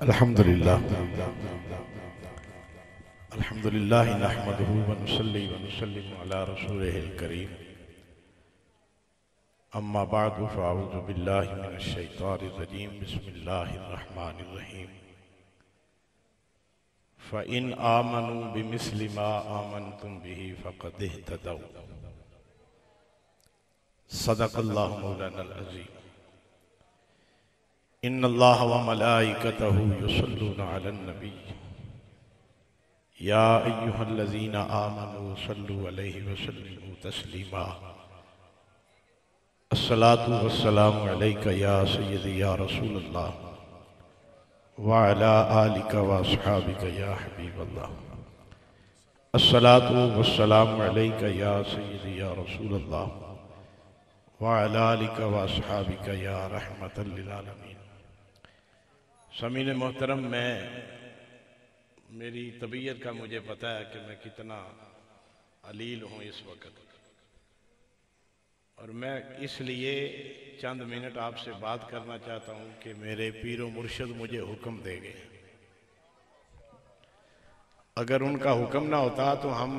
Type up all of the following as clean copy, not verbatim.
अल्हम्दुलिल्लाह अल्हम्दुलिल्लाह नहमदुहु व नुसल्ली व नुसल्लिमु अला रसूलिहिल करीम अम्मा बअदु फ़अऊज़ु बिल्लाहि मिनश शैतानिर रजीम बिस्मिल्लाहिर रहमानिर रहीम फ़इन आमनू बिमिस्लि मा आमनतुम बिही फ़क़द इह्तदौ सदक़ल्लाहु मौलानल अज़ीम इन्नल्लाह व मलाइकतहु युसल्लूना अलन नबी या अय्युहल्लज़ीना आमनू सल्लु अलैहि व सल्लिमू तस्लीमा अस्सलातु वस्सलामु अलैका या सय्यदी या रसूलल्लाह व अला आलिका व अस्हाबिका या हबीबल्लाह अस्सलातु वस्सलामु अलैका या सय्यदी या रसूलल्लाह व अला आलिका व अस्हाबिका या रहमतल लिल आलमीन। समीन मोहतरम, मेरी तबीयत का मुझे पता है कि मैं कितना अलील हूँ इस वक्त, और मैं इसलिए चंद मिनट आपसे बात करना चाहता हूँ कि मेरे पीरो मुर्शिद मुझे हुक्म दे गए। अगर उनका हुक्म ना होता तो हम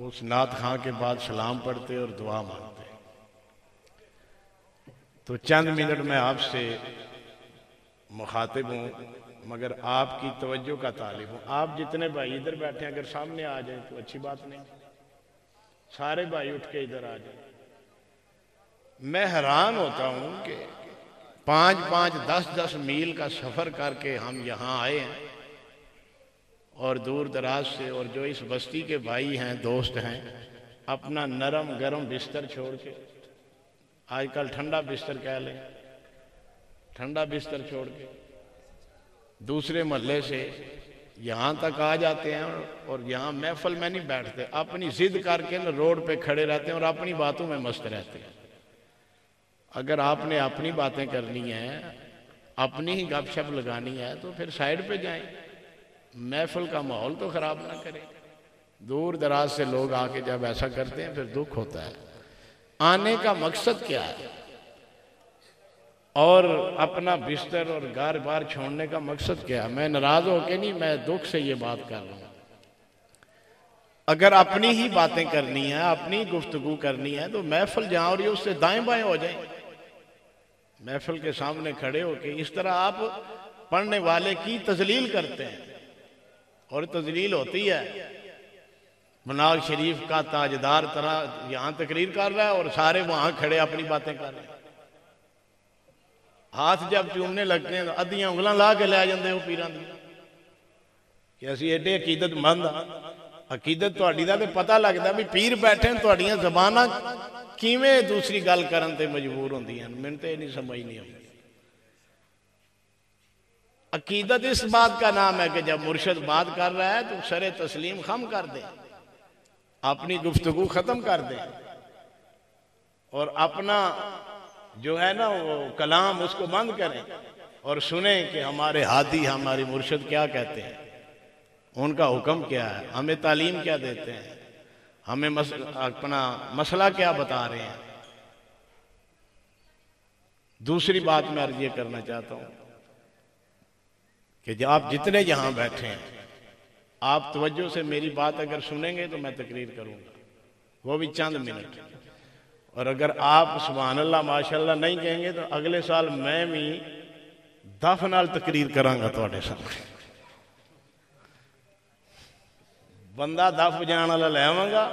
उस नात खां के बाद सलाम पढ़ते और दुआ मांगते। तो चंद मिनट में आपसे मुखातिब हूँ, मगर आपकी तवज्जो का तालिब हूँ। आप जितने भाई इधर बैठे हैं अगर सामने आ जाए तो अच्छी बात नहीं, सारे भाई उठ के इधर आ जाए। मैं हैरान होता हूँ कि 5-5, 10-10 मील का सफर करके हम यहाँ आए हैं, और दूर दराज से, और जो इस बस्ती के भाई हैं, दोस्त हैं, अपना नरम गरम बिस्तर छोड़ के, आजकल ठंडा बिस्तर कह लें, ठंडा बिस्तर छोड़ के दूसरे महल्ले से यहाँ तक आ जाते हैं, और यहाँ महफिल में नहीं बैठते, अपनी जिद करके ना रोड पे खड़े रहते हैं और अपनी बातों में मस्त रहते हैं। अगर आपने अपनी बातें करनी है, अपनी ही गपशप लगानी है, तो फिर साइड पे जाएं, महफिल का माहौल तो खराब ना करें। दूर दराज से लोग आके जब ऐसा करते हैं फिर दुख होता है। आने का मकसद क्या है, और अपना बिस्तर और घर बार छोड़ने का मकसद क्या है? मैं नाराज होके नहीं, मैं दुख से ये बात कर रहा हूं। अगर अपनी ही बातें करनी है, अपनी गुफ्तगू करनी है, तो महफिल जहां हो रही है उससे दाएं बाएं हो जाए। महफिल के सामने खड़े होके इस तरह आप पढ़ने वाले की तजलील करते हैं, और तजलील होती है। मनाग शरीफ का ताजदार तरह यहां तकरीर कर रहा है और सारे वहां खड़े अपनी बातें कर रहे हैं। हाथ जब चूमने लगते हैं अद्धियां उंगलां ला के लै जाते हो पीरां दी कि असीं एडे अकीदतमंद हाँ। अकीदत तुहाडी दा ते पता लगदा भी पीर बैठे तुहाडियां ज़बानां किवें दूसरी गल करन ते मजबूर होंदियां। मैनूं ते नहीं समझ नहीं आती। अकीदत इस बात का नाम है कि जब मुर्शिद बात कर रहा है तो सरे तस्लीम खम कर दे, अपनी गुफ्तगू खत्म कर दे, और अपना जो है ना वो कलाम उसको बंद करें और सुने कि हमारे हादी, हमारे मुर्शिद क्या कहते हैं, उनका हुक्म क्या है, हमें तालीम क्या देते हैं, हमें अपना मसला क्या बता रहे हैं। दूसरी बात मैं अर्ज ये करना चाहता हूं कि आप जितने यहां बैठे हैं, आप तवज्जो से मेरी बात अगर सुनेंगे तो मैं तकरीर करूंगा, वो भी चंद मिनट। और अगर आप सुभान अल्लाह माशाअल्लाह नहीं कहेंगे तो अगले साल मैं भी दफ नाल तकरीर करांगा तुहाडे सामने। बंदा दफ बजाण वाला ले आवांगा,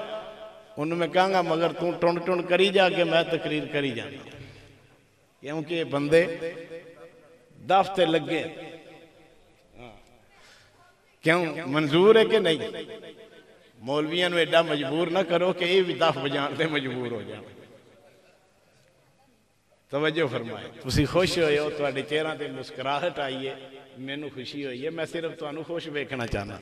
उन्हें मैं कहूंगा मगर तू टुंड टुंड करी जाके मैं तकरीर करी जाना, क्योंकि बंदे दफ ते लगे। क्यों मंजूर है कि नहीं? मौलवियां नूं एडा मजबूर ना करो कि ये भी दफ बजाण ते मजबूर हो जाए। तवज्जो फरमाए। तुसीं खुश होए हो, तुहाडे चेहरा ते मुस्कुराहट आई है, मैनूं खुशी हुई है। मैं सिर्फ तुहानूं खुश वेखना चाहना।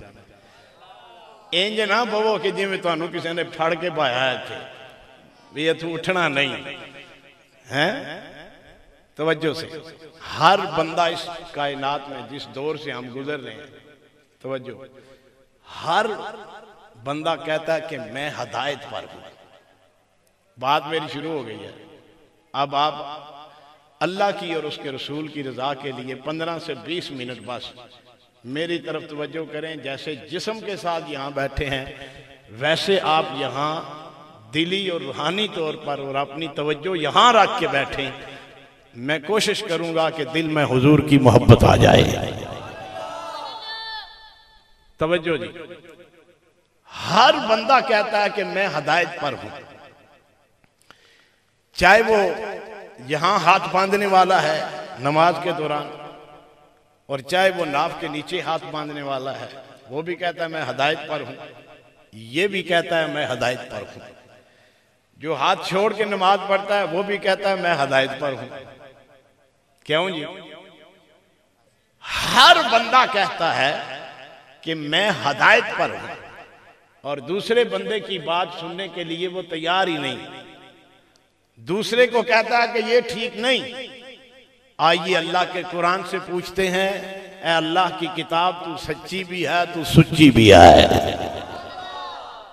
इंज ना बवो कि जिवें तुहानूं किसी ने फड़ के पाया है इत्थे भी इत्थों उठना नहीं है। तवज्जो से, हर बंदा इस कायनात में जिस दौर से हम गुजर रहे हैं, तवज्जो, हर बंदा कहता है कि मैं हदायत पर हूं। बात मेरी शुरू हो गई है। अब आप अल्लाह की और उसके रसूल की रजा के लिए 15 से 20 मिनट बस मेरी तरफ तवज्जो करें। जैसे जिस्म के साथ यहाँ बैठे हैं वैसे आप यहाँ दिली और रूहानी तौर पर और अपनी तवज्जो यहाँ रख के बैठें। मैं कोशिश करूंगा कि दिल में हुजूर की मोहब्बत आ जाए। तवज्जो जी, हर बंदा कहता है कि मैं हदायत पर हूं, चाहे वो यहां हाथ बांधने वाला है नमाज के दौरान और चाहे वो नाव के नीचे हाथ बांधने वाला है, वो भी कहता है मैं हदायत पर हूं, ये भी कहता है मैं हदायत पर हूं। जो हाथ छोड़ के नमाज पढ़ता है वो भी कहता है मैं हदायत पर हूं। क्यों जी? हर बंदा कहता है कि मैं हदायत पर हूं और दूसरे बंदे की बात सुनने के लिए वो तैयार ही नहीं। दूसरे को कहता है कि ये ठीक नहीं। आइए अल्लाह के कुरान से पूछते हैं, ए अल्लाह की किताब तू सच्ची भी है तू सुच्ची भी है,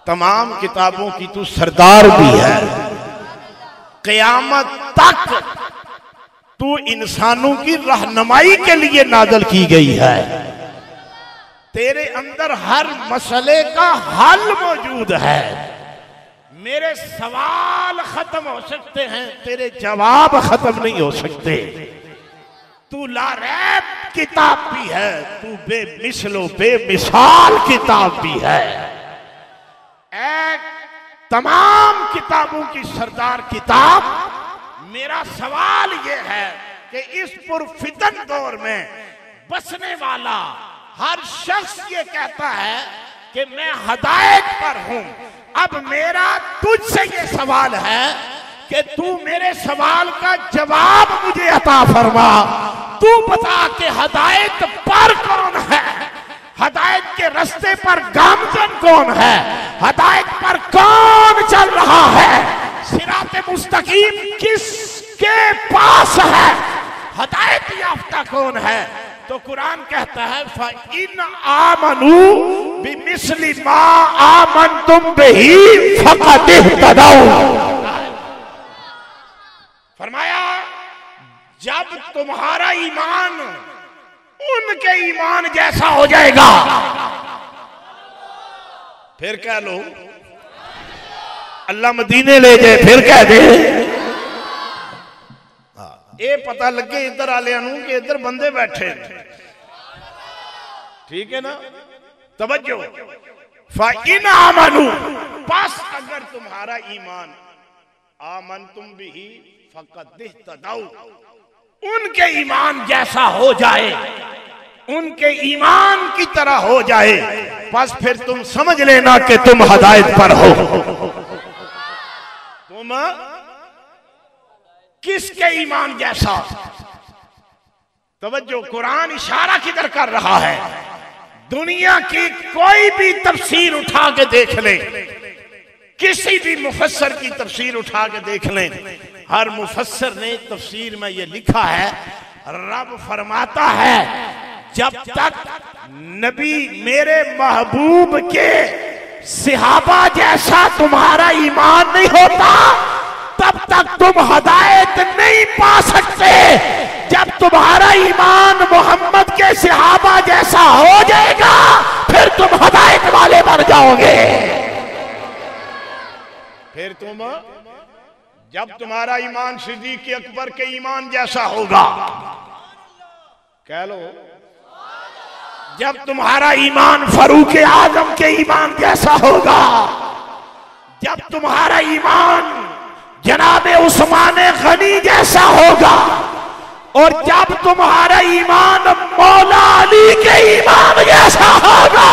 तमाम किताबों की तू सरदार भी है, क़यामत तक तू इंसानों की रहनुमाई के लिए नाज़िल की गई है, तेरे अंदर हर मसले का हल मौजूद है। मेरे सवाल खत्म हो सकते हैं, तेरे जवाब खत्म नहीं हो सकते। तू लारैब किताब भी है, तू बेमिसलो बेमिसाल किताब भी है। एक तमाम किताबों की सरदार किताब। मेरा सवाल यह है कि इस पुरफितन दौर में बसने वाला हर शख्स ये कहता है कि मैं हदायत पर हूं। अब मेरा तुझसे ये सवाल है कि तू मेरे सवाल का जवाब मुझे अता फरमा। तू बता कि हदायत पर कौन है, हदायत के रास्ते पर गामजन कौन है, हदायत पर कौन चल रहा है, सिराते मुस्तकीम किसके पास है, हदायत याफ्ता कौन है? तो कुरान कहता है इन आमनू बिमिस्ली मा आमनतुम बिही फक़द इह्तदौ। फरमाया जब तुम्हारा ईमान उनके ईमान जैसा हो जाएगा, फिर कह लो अल्लाह मदीने ले जाए, फिर कह दे ये पता लगे इधर आले कि इधर बंदे बैठे। ठीक है ना? तवज्जो। फ़इन आमनू, बस अगर तुम्हारा ईमान आमन तुम भी फ़क़द इह्तदौ, उनके ईमान जैसा हो जाए, उनके ईमान की तरह हो जाए, बस फिर तुम समझ लेना कि तुम हदायत पर हो। तुम किसके ईमान जैसा? तवज्जो, कुरान इशारा किधर कर रहा है? दुनिया की कोई भी तफसीर उठा के देख ले, किसी भी मुफस्सर की तफसीर उठा के देख लें, हर मुफस्सर ने तफसीर में ये लिखा है, रब फरमाता है जब तक नबी मेरे महबूब के सहाबा जैसा तुम्हारा ईमान नहीं होता तब तक तुम हदायत नहीं पा सकते। जब तुम्हारा ईमान मोहम्मद के सहाबा जैसा हो जाएगा फिर तुम हदायत वाले बन जाओगे। फिर तुम जब तुम्हारा ईमान सिद्दीक़ अकबर के ईमान जैसा होगा, कह लो, जब तुम्हारा ईमान फारूक आजम के ईमान जैसा होगा, जब तुम्हारा ईमान जनाबे उस्मान गनी जैसा होगा, और जब तुम्हारा ईमान मौला अली के ईमान जैसा होगा,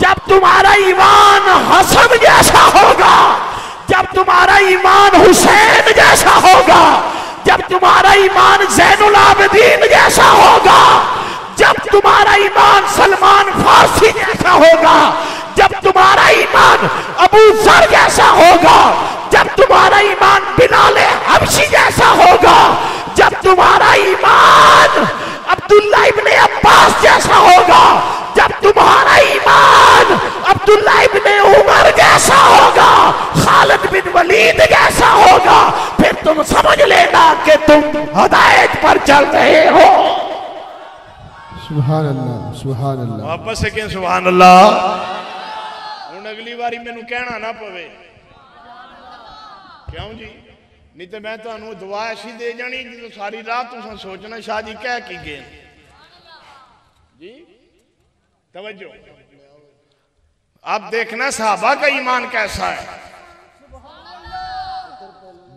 जब तुम्हारा ईमान हसन जैसा होगा, जब तुम्हारा ईमान हुसैन जैसा होगा, जब तुम्हारा ईमान ज़ैनुल आबिदीन जैसा होगा, जब तुम्हारा ईमान सलमान फारसी जैसा होगा, जब तुम्हारा ईमान अबू जर जैसा होगा, जब तुम्हारा ईमान बिलाल हबशी जैसा होगा, जब तुम्हारा ईमान अब्दुल्ला इब्ने अब्बास जैसा होगा, जब तुम्हारा ईमान अब्दुल्ला इब्ने उमर जैसा होगा, खालिद बिन वलीद जैसा होगा, फिर तुम समझ लेना कि तुम हिदायत पर चल रहे हो। सुभान अल्लाह, सुभान अल्लाह। वापस से कहें सुभान अल्लाह। हुण अगली बारी मैनू कहना ना पवे, क्यों जी? नहीं तो मैं तुहानू दुआ ऐसी दे जानी जो सारी रात तुम सोचना शाह जी कह की गए जी। तवज्जो, अब देखना सहाबा का ईमान कैसा है।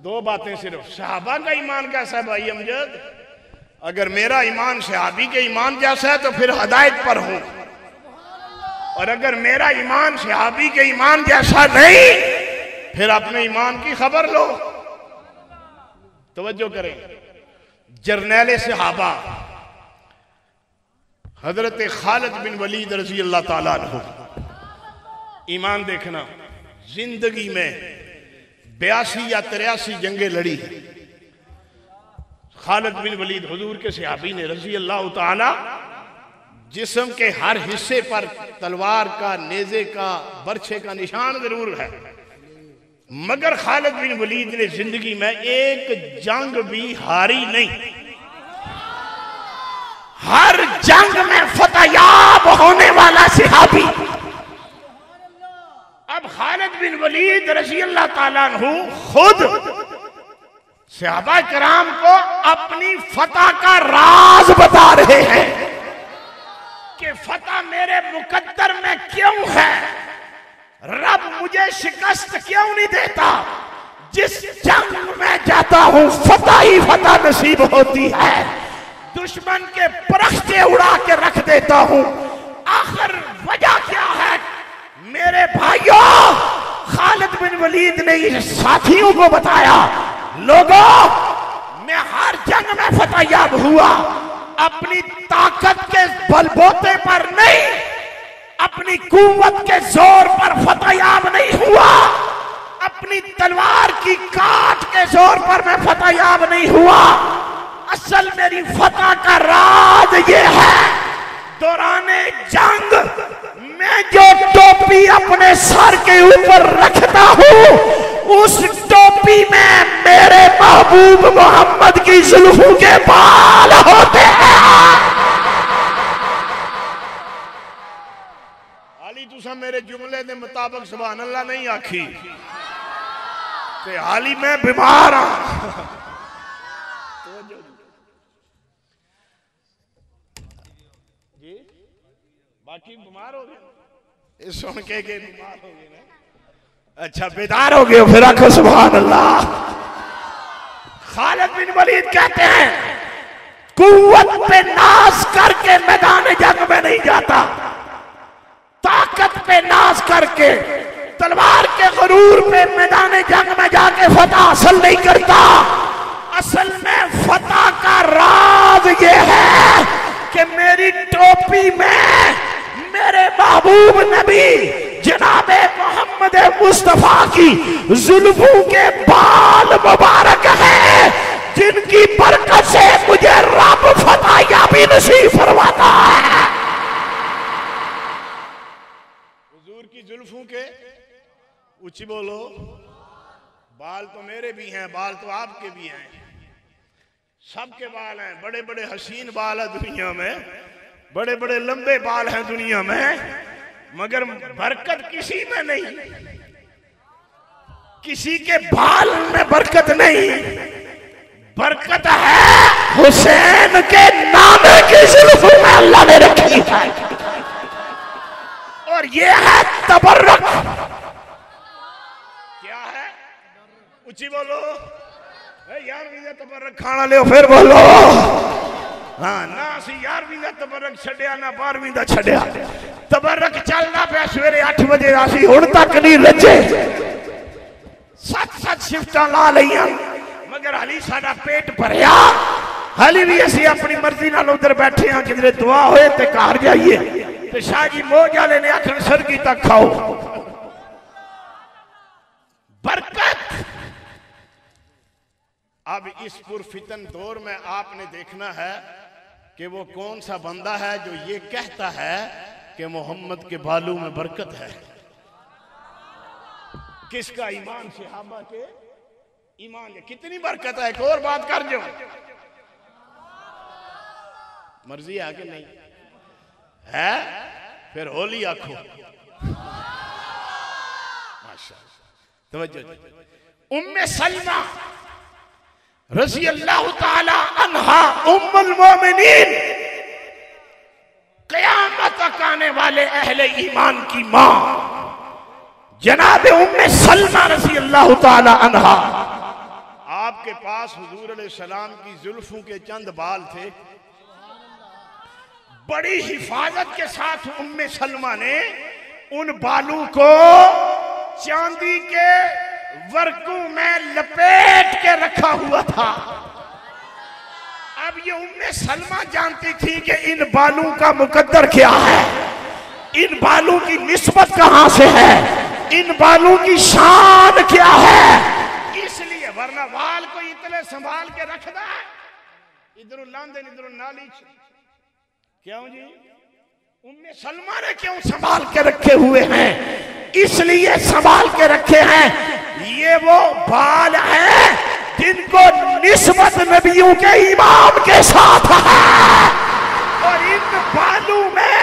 दो बातें सिर्फ, सहाबा का ईमान कैसा है भाई अमजद? अगर मेरा ईमान सहाबी के ईमान जैसा है तो फिर हिदायत पर हूं, और अगर मेरा ईमान सहाबी के ईमान जैसा नहीं फिर अपने ईमान की खबर लो। तवज्जो करें, जरनैल सहाबा हजरत खालिद बिन वलीद रजी अल्लाह ताला अन्हु, ईमान देखना, जिंदगी में 82 या 83 जंगें लड़ी। खालिद बिन वलीद हुजूर के सहाबी ने रजी अल्लाह ताला, जिस्म के हर हिस्से पर तलवार का, नेज़े का, बर्छे का निशान जरूर है, मगर खालिद बिन वलीद ने जिंदगी में एक जंग भी हारी नहीं। हर जंग में फतयाब होने वाला सहाबी। अब खालिद बिन वलीद रज़ी अल्लाह ताला अन्हु खुद सहाबा किराम को अपनी फतह का राज बता रहे हैं कि फतह मेरे मुकद्दर में क्यों है, रब मुझे शिकस्त क्यों नहीं देता। जिस जंग में जाता हूं फतह ही फतह नसीब होती है, दुश्मन के परख्ते उड़ा के रख देता हूं। आखिर वजह क्या है मेरे भाइयों? खालिद बिन वलीद ने साथियों को बताया, लोगों मैं हर जंग में फतहयाब हुआ, अपनी ताकत के बलबूते पर नहीं, अपनी कुव्वत के जोर पर फतहयाब नहीं हुआ, अपनी तलवार की काट के जोर पर मैं फतहयाब नहीं हुआ। असल मेरी फतह का राज ये है, दौराने जंग मैं जो टोपी अपने सर के ऊपर रखता हूं उस टोपी में मेरे महबूब मोहम्मद की जुल्फों के बाल होते हैं। हाली तुसा मेरे जुमले के मुताबिक सुभान अल्लाह नहीं आखी ते हाली मैं बीमार हाँ। जी बाकी बीमार हो गए, सुन के बीमार हो गए ना। अच्छा बेदार हो गए फिर आखो सुभान अल्लाह। खालिद बिन वलीद कहते हैं कुव्वत पे नाज करके मैदान जंग में नहीं जाता, ताकत पे नाज करके तलवार के गुरूर पे मैदान जंग में जाके फतह हासिल नहीं करता। असल में फतह का राज ये है कि मेरी टोपी में मेरे महबूब नबी जनाबे मोहम्मद मुस्तफा की जुल्फों के बाल मुबारक है, जिनकी बरकत से मुझे रब फतहयाबी नसीब फरमाता है। हुजूर की जुल्फों के ऊंची बोलो, बाल तो मेरे भी हैं, बाल तो आपके भी हैं, सबके बाल हैं, बड़े बड़े हसीन बाल है दुनिया में, बड़े बड़े लंबे बाल हैं दुनिया में, मगर बरकत किसी में नहीं, किसी के बाल में बरकत नहीं, बरकत है हुसैन के नाम की जुल्फों में अल्लाह ने रखी है, और ये है तबर्रुक। क्या है? ऊंची बोलो यार, भी तबर्रुक खाना ले फिर बोलो। हाँ ना असी 11वीं का तबर्रुक छड़िया ना 12वीं का छड़िया, तबर्रुक चलना पे सवेरे 8 बजे असी हुण तक नहीं रजे, 7 शिफ्टां ला लिया, मगर हाली साडा पेट भरिया, हाली भी असी अपनी मर्जी नाल उधर बैठे हाँ, किधरे दुआ होए ते घर जाइए ते शाह जी मौज वाले ने आखन सरगी तक खाओ। बरकत। अब इस पुरफितन दौर में आपने देखना है कि वो कौन सा बंदा है जो ये कहता है कि मोहम्मद के बालों में बरकत है। किसका ईमान? सहाबा के ईमान कितनी बरकत है। एक और बात कर जो, मर्जी है कि नहीं है, फिर होली आखो माशाअल्लाह। तवज्जो, उम्मे सलमा रज़ी अल्लाह ताला अन्हा उम्मुल मोमिनीन, क़यामत तक आने वाले अहले ईमान की मां जनाब उम्मे सलमा रज़ी अल्लाह ताला अन्हा। आपके पास हुजूर अलैहिस्सलाम की जुल्फों के चंद बाल थे, बड़ी हिफाजत के साथ उम्मे सलमा ने उन बालों को चांदी के वर्कू में लपेट के रखा हुआ था। अब ये उम्मे सलमा जानती थी कि इन बालों का मुकद्दर क्या है, इन बालों की निस्बत कहां से है, इन बालों की शान क्या है। इसलिए वरना बाल को इतने संभाल के रखना, इधर लांदे इधर नाली, क्यों जी? उम्मे सलमा ने क्यों संभाल के रखे हुए हैं? इसलिए संभाल के रखे हैं, ये वो बाल हैं जिनको निस्बत नबियों के इमाम के साथ है, और इन बालों में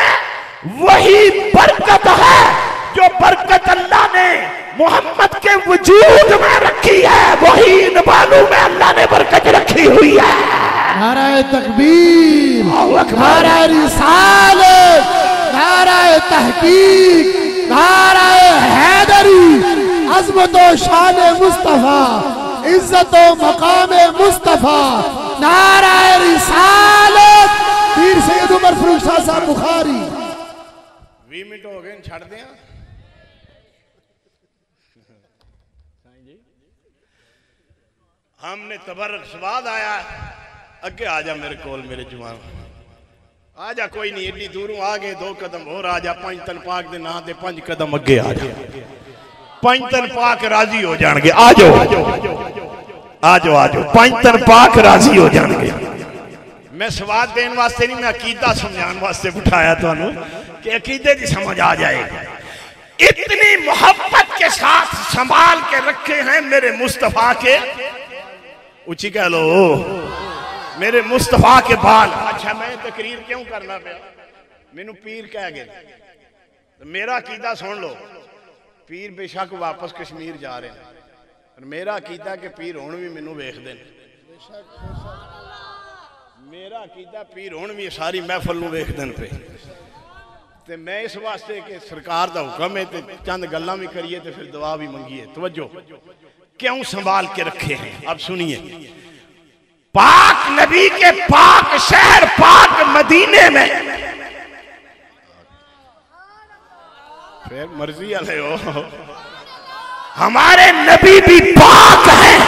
वही बरकत है जो बरकत अल्लाह ने मोहम्मद के वजूद में रखी है, वही इन बालों में अल्लाह ने बरकत रखी हुई है। नाराए तकबीर, नाराए रिसालत, नाराए तहकीक, नाराए हैदरी, अज़मत व शान मुस्तफा, इज्जत व मकाम मुस्तफा, नाराए रिसालत, पीर सैयद उमर फरूख शाह साहब बुखारी। 20 मिनट हो गए, छड़ दें। हमने तबरक स्वाद आया, अगे आ जा मेरे कोल मेरे जवान, आ जा, कोई नहीं एडी दूरों आ गए, 2 कदम और आ जा, 5 तन पाक दे नां ते 5 कदम अगे आ जा, 5 तन पाक राजी हो जाएंगे। आ जाओ आ जाओ आ जाओ, 5 तन पाक राजी हो जाएंगे। मैं स्वाद देने वास्ते नहीं, मैं अकीदा समझाने वास्ते बिठाया तुहानू कि अकीदे की समझ आ जाएगी। इतनी मोहब्बत के साथ संभाल के रखे हैं मेरे मुस्तफा के, ऊंची कह लो मेरे मुस्तफा के बाल। अच्छा मैं तकरीर क्यों करना पाया, मैनू पीर कह गए, तो मेरा अकीदा सुन लो, पीर बेशक वापस कश्मीर जा रहे हैं, पर मेरा अकीदा कि पीर हुण भी मैनू वेखदे ने, मेरा अकीदा पीर हुण भी सारी महफल नूं वेखदे ने पे, ते मैं इस वास्ते कि सरकार दा हुक्म है ते चंद गल्लां भी करिए ते फिर दुआ भी मंगीए। तवज्जो, क्यों संभाल के रखे हैं, अब सुनिए। पाक नबी के पाक शहर पाक मदीने में, फिर मर्जी वाले हो, हमारे नबी भी पाक हैं,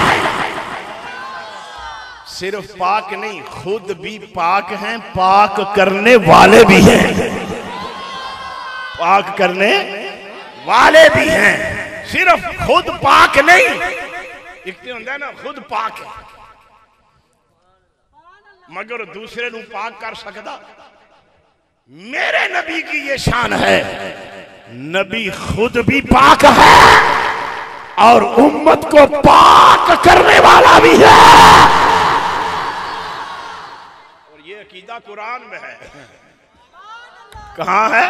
सिर्फ पाक नहीं खुद भी पाक हैं, पाक करने वाले भी हैं, पाक करने वाले भी हैं, सिर्फ खुद पाक नहीं, एक होता है ना खुद पाक है मगर दूसरे नू पाक कर सकता। मेरे नबी की ये शान है, नबी खुद भी पाक है और उम्मत को पाक करने वाला भी है, और ये अकीदा कुरान में है। कहां है?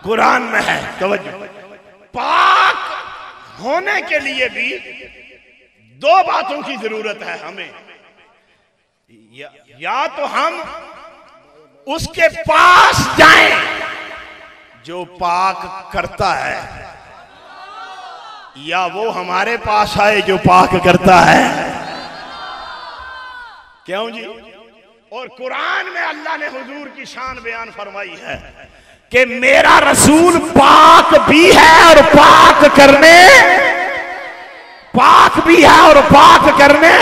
कुरान में है। तवज्जो, पाक होने के लिए भी 2 बातों की जरूरत है हमें, या तो हम उसके पास जाएं जो पाक करता है, या वो हमारे पास आए जो पाक करता है। क्यों जी? और कुरान में अल्लाह ने हुजूर की शान बयान फरमाई है कि मेरा रसूल पाक भी है और पाक करने, पाक भी है और पाक करने।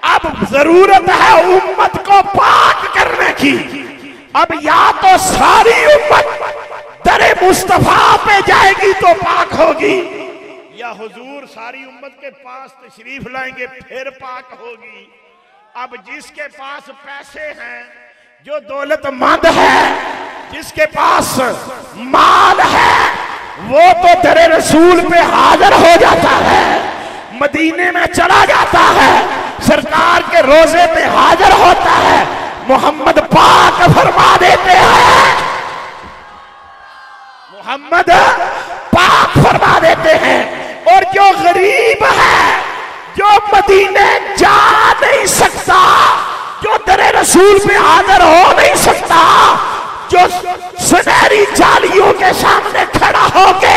अब जरूरत है उम्मत को पाक करने की। अब या तो सारी उम्मत दरे मुस्तफा पे जाएगी तो पाक होगी, या हुजूर सारी उम्मत के पास तशरीफ लाएंगे फिर पाक होगी। अब जिसके पास पैसे हैं, जो दौलतमंद है, जिसके पास माल है, वो तो दरे रसूल पे हाजिर हो जाता है, मदीने में चला जाता है, सरकार के रोजे पे हाजिर होता है, मोहम्मद पाक फरमा देते हैं, मोहम्मद पाक फरमा देते हैं। और जो गरीब है, जो मदीने जा नहीं सकता, जो दरे रसूल पे हाजिर हो नहीं सकता, जो सुनहरी जालियों के सामने खड़ा होके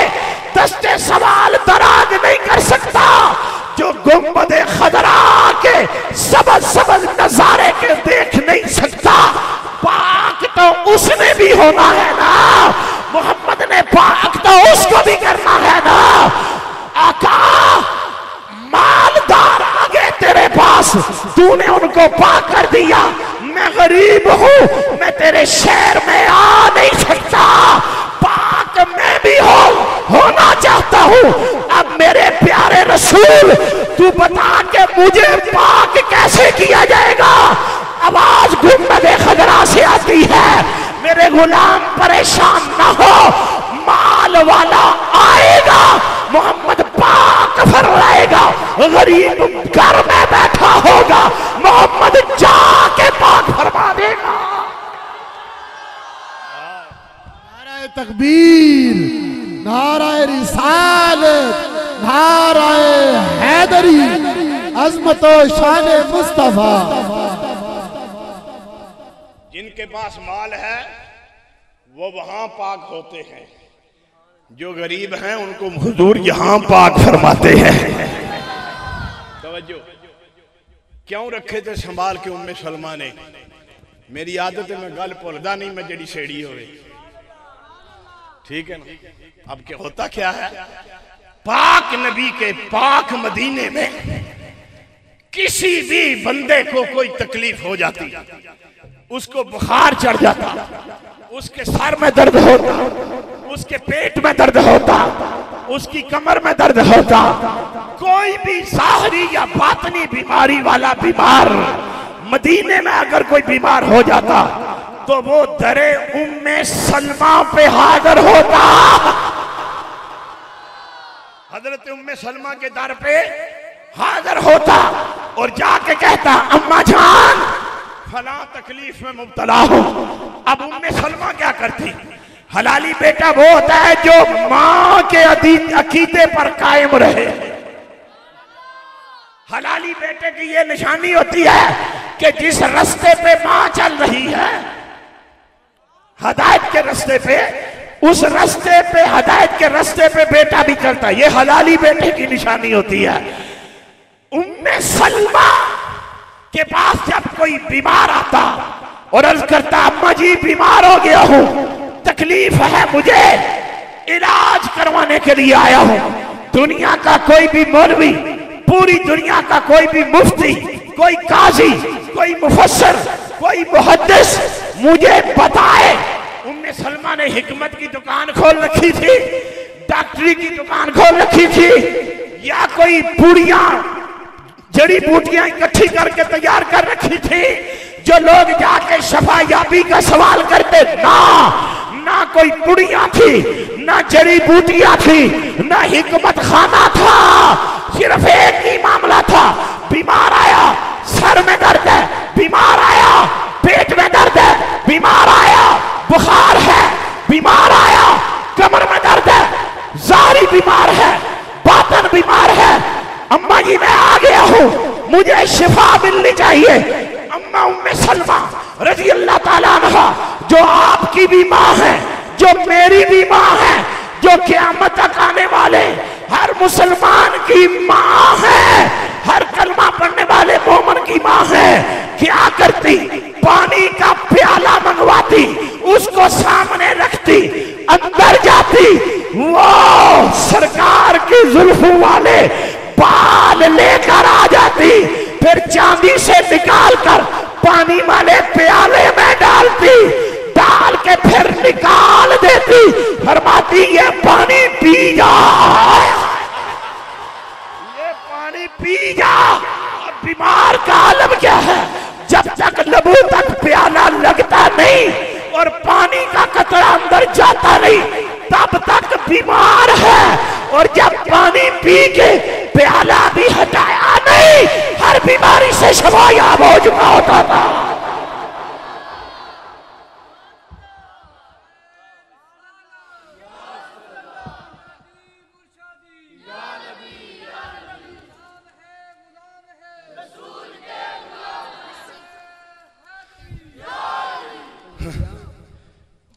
दस्ते सवाल दराज नहीं कर सकता, जो गुंबद खदरा के सबज सबज नजारे के देख नहीं सकता, पाक तो उसने भी होना है ना, मोहम्मद ने पाक तो उसको भी करना है ना। आका मालदार आ गए तेरे पास, तूने उनको पाक कर दिया, मैं गरीब हूं, मैं तेरे शहर में आ नहीं सकता, पाक मैं भी होना चाहता हूं। अब मेरे प्यारे रसूल तू बता के मुझे पाक कैसे किया जाएगा। आवाज गुंबद खदरा से आती है, मेरे गुलाम परेशान ना हो, माल वाला आएगा, मोहम्मद पाक फरमाएगा, गरीब घर में बैठा होगा, मोहम्मद जाके पाक फरमा देगा। नाराए तकबीर, नाराए रिसालत, नाराए हैदरी, अजमत व शान मुस्तफा। जिनके पास माल है वो वहां पाक होते हैं, जो गरीब हैं उनको हुजूर यहां पाक फरमाते हैं। तवज्जो, क्यों रखे थे संभाल के उम्मे सलमा ने। मेरी आदत है मैं गल भुलदा नहीं, मैं जड़ी सेड़ी होवे, ठीक है ना। अब क्या होता क्या है, पाक नबी के पाक मदीने में किसी भी बंदे को कोई तकलीफ हो जाती, उसको बुखार चढ़ जाता, उसके सर में दर्द होता, उसके पेट में दर्द होता, उसकी कमर में दर्द होता, कोई भी ज़ाहिरी या बातनी बीमारी वाला बीमार मदीने में अगर कोई बीमार हो जाता तो वो दरे उम्मे सलमा पे हाजिर होता, हजरत उम्मे सलमा के दर पे हाजिर होता और जाके कहता, अम्मा जान फला तकलीफ में मुब्तला हो। अब उम्मे सलमा क्या करती, हलाली बेटा वो होता है जो मां के अकीदे पर कायम रहे। हलाली बेटे की ये निशानी होती है कि जिस रास्ते पे मां चल रही है, हदायत के रास्ते पे, उस रास्ते पे, हदायत के रास्ते पे बेटा भी चलता है। ये हलाली बेटे की निशानी होती है। उम्मे सलमा के पास जब कोई बीमार आता और अर्ज करता, अम्मा जी बीमार हो गया हूं, तकलीफ है, मुझे इलाज करवाने के लिए आया हूं। दुनिया का कोई भी मौलवी, पूरी दुनिया का कोई भी मुफ्ती, कोई काजी, कोई मुफस्सर, कोई मुहद्दिस मुझे बताए। उम्मे सलमा ने हिकमत की दुकान खोल रखी थी, डॉक्टरी की दुकान खोल रखी थी, या कोई पुड़िया जड़ी बूटियां इकट्ठी करके तैयार कर रखी थी, जो लोग जाके शफायाबी का सवाल करते। ना कोई पुड़िया थी, ना जड़ी बूटियां थी, ना हिकमत खाना था, सिर्फ एक ही मामला था। बीमार आया, सर में दर्द है, बीमार आया, पेट में दर्द है, बीमार आया, बुखार है, बीमार आया, कमर में दर्द है, ज़ाहिरी बीमार है, बातन बीमार है। अम्मा जी मैं आ गया हूं, मुझे शिफा मिलनी चाहिए। अम्मा उम्मे सलमा रजी अल्लाह ताला अन्हा, जो आपकी भी मां है, जो मेरी भी मां है, जो क़यामत तक आने वाले हर मुसलमान की मां है, हर कलमा पढ़ने वाले मोमिन की मां है, क्या करती, पानी का प्याला मंगवाती, उसको सामने रखती, अंदर जाती, वो सरकार की जुल्फों वाले बाल लेकर आ जाती, फिर चांदी से निकाल कर पानी वाले प्याले में डालती, डाल के फिर निकाल देती, फरमाती ये पानी पी जा, ये पानी पी जा। और बीमार का आलम क्या है, जब तक लबू तक प्याला लगता नहीं और पानी का कतरा अंदर जाता नहीं, तब तक बीमार है। और जब पानी पी के प्याला भी हटाया नहीं, हर बीमारी से शफा याब हो चुका होता था।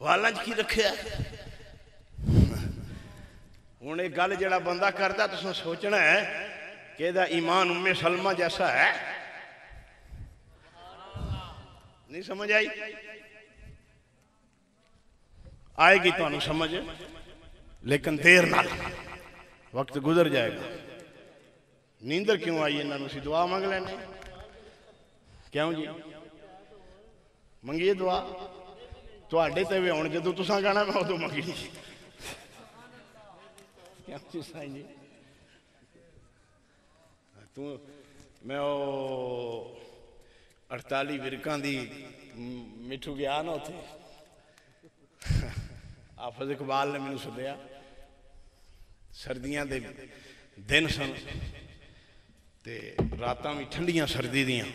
वाला की रखिया हुण ये गल जिहड़ा बंदा करदा तुसीं सोचना है कि इहदा ईमान उम्मे सलमा जैसा है। नहीं समझ आई? आएगी तुहानू समझ, लेकिन देर नाल, वक्त गुजर जाएगा। नींदर क्यों आई इन्होंने? असीं दुआ मंग लैने क्यों जी? मंगिए दुआ तुहाडे ते भी हुण जदों तुसां गाना मैं उदों मंगनी क्यों जी साईं जी? तू मैं 48 विरकां दी मिठू गया ना उत्थे, हाफिज इकबाल ने मैनू सद्दिया, सर्दियां दे दिन सन ते रातां भी ठंडियां सर्दी दियां,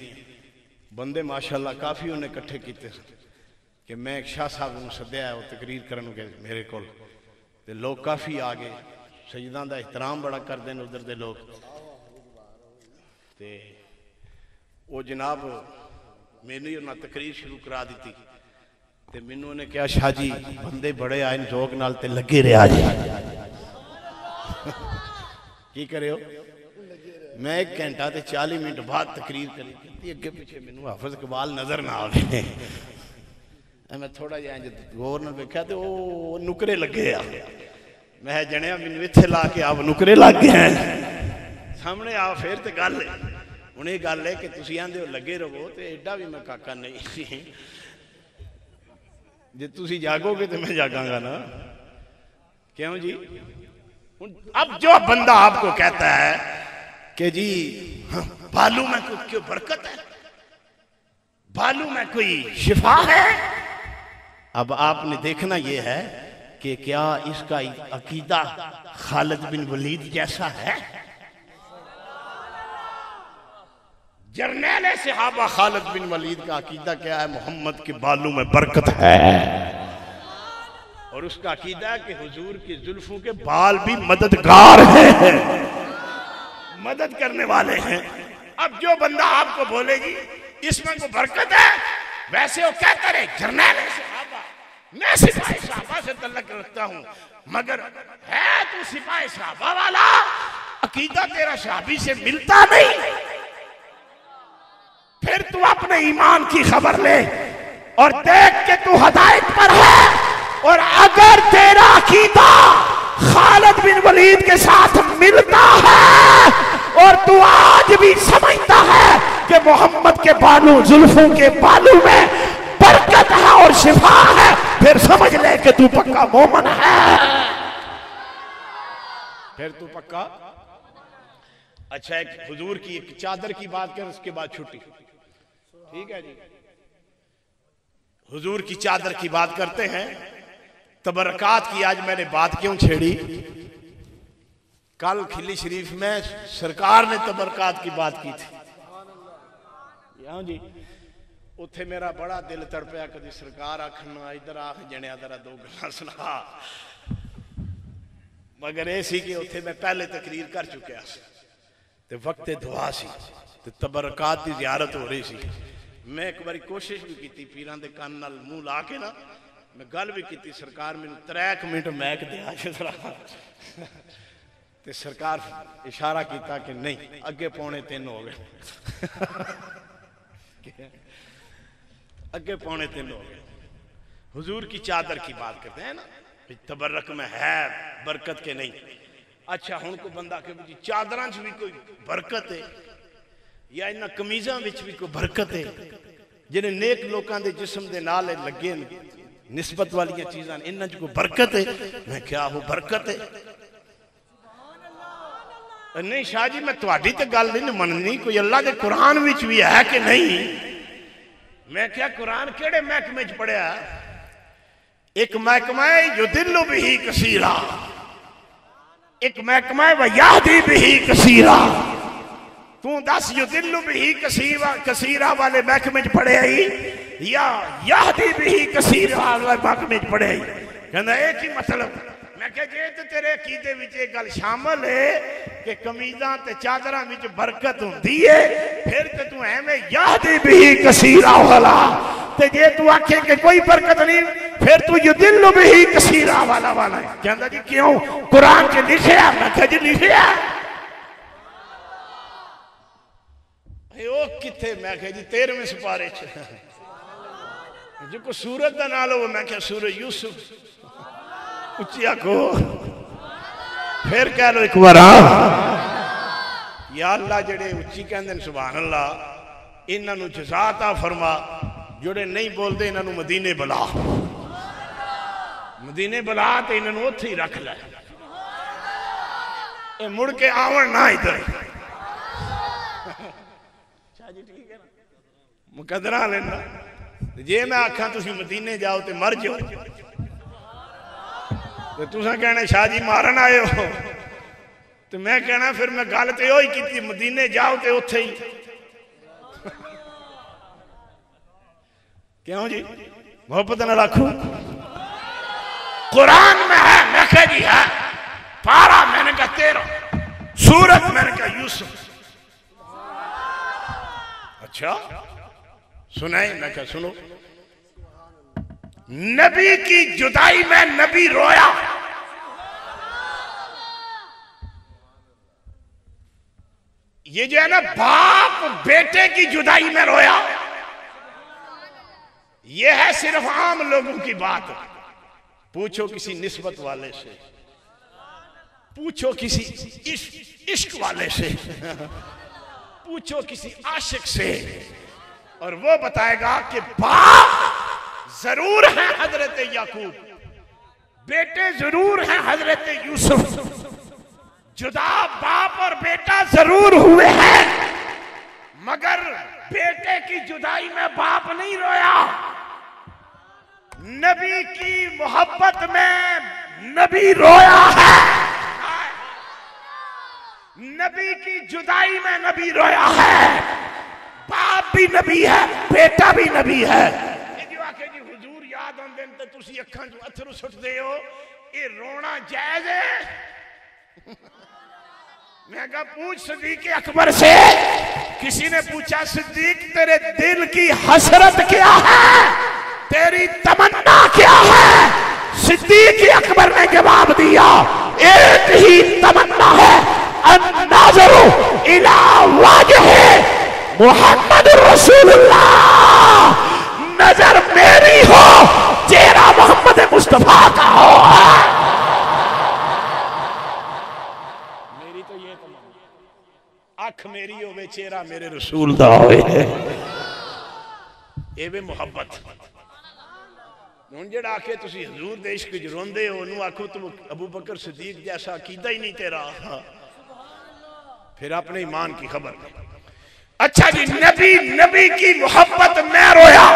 बंदे माशाअल्लाह काफ़ी उन्हें इकट्ठे किए कि मैं एक शाह साहब को सद्या है वो तकरीर करन गए मेरे को, लोग काफ़ी आ गए, सजदा का एहतराम बड़ा करते हैं उधर के लोग। तो वो जनाब मैनू ही उन्हें तकरीर शुरू करा दी, तो मैनू उन्हें कहा शाह जी बंदे बड़े आए जोग नाल ते लगे रहा जी की करो। मैं 1 घंटा ते 40 मिनट बाद तकरीर करी, अगे पिछे मैनू हाफिज इकबाल नजर ना आए। मैं थोड़ा जिहा गौर नाल वेख्या तो वो नुकरे लगे आ, मैं जनिया मैनू इत्थे ला के आप नुकरे लग गए सामने आ। फिर तो गल हुण ये गल है कि तुसीं आंदे हो लगे रहो, तो एडा भी मैं काका नहीं, जे तुसीं जागोगे तो मैं जागांगा ना, क्यों जी? अब जो बंदा आपको कहता है कि जी हाँ, बालू में कोई क्यों बरकत है, बालू में कोई शिफा है, अब आपने देखना यह है कि क्या इसका अकीदा खालिद बिन वलीद जैसा है? जर्नैल सहाबा खालिद बिन वलीद का अकीदा क्या है? मोहम्मद के बालों में बरकत है, और उसका अकीदा है कि हुजूर की जुल्फों के बाल भी मददगार हैं, मदद करने वाले हैं। अब जो बंदा आपको बोलेगी इसमें कोई बरकत है, वैसे वो कहता रहे जर्नैल सहाबा, मैं सिपाही सहाबा से तल्लुक रखता हूं, मगर है तू सिपाही सहाबा वाला, अकीदा तेरा सहाबी से मिलता नहीं। फिर तू अपने ईमान की खबर ले और देख के तू हदायत पर है, और अगर तेरा अकीदा खालिद बिन वलीद के साथ मिलता है और तू आज भी समझता है कि मोहम्मद के बालू जुल्फों के बालू में बरकत है और शिफा है, फिर समझ ले कि तू पक्का मोमन है, फिर तू पक्का। अच्छा, एक हुजूर की एक चादर की बात कर, उसके बाद छुट्टी, ठीक है जी? हुजूर की चादर की बात करते हैं। तबरकात की आज मैंने बात क्यों छेड़ी? कल खिली शरीफ में सरकार ने तबरकात की बात की थी, हाँ जी, उत्थे मेरा बड़ा दिल तड़पया, कभी सरकार आखना इधर आख जनिया जरा 2 गल्लां सुना, मगर ये सी कि उत्थे मैं पहले तकरीर कर चुकिया ते वक्त दुआ सी ते तबरकात की जियारत हो रही सी। मैं एक बार कोशिश भी की पीरां दे कान नाल मुंह ला के ना, मैं गल भी की, सरकार मैनू 3 मिनट मैक दिया ते सरकार इशारा किया कि नहीं, अगे 2:45 हो गए अगे 2:45 हो गए। हुजूर की चादर की बात करते हैं ना, तबरक में है बरकत के नहीं। अच्छा, हुण को बंदा के चादरां च भी कोई बरकत है या इन्हां कमीज़ां विच भी कोई बरकत है? जिन्हें नेक लोगों के जिस्म के नाल लगे निस्बत वाली चीज़ां, इन्हां च कोई बरकत है? मैं क्या वो बरकत है? नहीं शाह जी, मैं तुहाडी ते गल नहीं मननी, कोई अल्लाह के कुरान विच भी है कि नहीं? मैं क्या कुरान केड़े महकमे च पढ़िया? एक महकमा है जो दिल भी कसीरा, एक महकमा है वयाहदी बिही कसीरा। तू दस युदिल्लु बिही कसीरा वाले महकमे च पढ़े आई या याहदी बिही कसीरा वाले महकमे च पढ़े आई? कहना एक ही मतलब। मैं कहा जे तो तेरे अकीदे विच एक गल शामिल है कि कमीज़ां ते चादरां विच बरकत हुंदी है, फिर ते तू एवें याहदी बिही कसीरा वाला, ते जे तू आखे कि कोई बरकत नहीं फिर तू युदिल्लु बिही कसीरा वाला है। कहंदा जी क्यों? कुरान च लिखिया। मैं कहा जी लिखिया ओ किथे? मैं कहा जी 13वें सिपारे च जो को सूरत का नाल हो। मैं क्या सूरज यूसुफ। उच्ची आखो फिर कह लो एक बार या अल्लाह जेड़े उच्ची कहंदे ने सुभान अल्लाह, इन्हां नू जज़ा अता फरमा। जेड़े नहीं बोलते इन्हां नू मदीने बुला, मदीने बुला ते इन्हां नू उत्थे ही रख ले, ए मुड़ के आवन ना इधर। शाह जी ठीक है ना, मुकदरा लेना। जे मैं आखा तुसी मदीने जाओ तो मर जाओ, तो तुसा कहना शाह जी मारन आए हो, तो मैं कहना फिर मैं गल तो ही की मदीने जाओ तो उथे ही। क्यों जी? मोहब्बत न रखो। कुरान में है, मैं कहा जी है। पारा मैंने कहा 13, सूरत मैंने कहा यूसुफ। अच्छा सुनाई? मैं क्या सुनो। नबी की जुदाई में नबी रोया। ये जो है ना बाप बेटे की जुदाई में रोया, ये है सिर्फ आम लोगों की बात। पूछो किसी निस्बत वाले से, पूछो किसी इश्क वाले से, पूछो किसी आशिक से, और वो बताएगा कि बाप जरूर है हजरत याकूब, बेटे जरूर हैं हजरत यूसुफ। जुदा बाप और बेटा जरूर हुए हैं, मगर बेटे की जुदाई में बाप नहीं रोया। नबी की मोहब्बत में नबी रोया है। नबी की जुदाई में नबी रोया है। बाप भी नबी है, बेटा भी नबी है। जो आखे जी हुजूर याद आंदे ते तुसी अखां चों अथरू सुटदे हो, ये रोना जायज है? मैं कहा पूछ सिद्दीक अकबर से। किसी ने पूछा सिद्दीक तेरे दिल की हसरत क्या है, तेरी तमन्ना क्या है? सिद्दीक अकबर ने जवाब दिया एक ही तमन्ना है, अन्नाज़रु इला वजहि मुहम्मद रसूलुल्लाह। नजर मेरी हो, चेहरा मोहम्मद मुस्तफा का हो। मेरी तो ये तमन्ना, अख मेरी होवे चेहरा मेरे रसूल दा होए। एवे मोहब्बत। हुण जेड़ा आखे तुसी हजूर दे इश्क च रोंदे हो, ओनू आखो तुम अबू बकर सिद्दीक जैसा अकीदा ही नहीं तेरा, फिर अपने ईमान की खबर नहीं। अच्छा जी, नबी की मोहब्बत में रोया,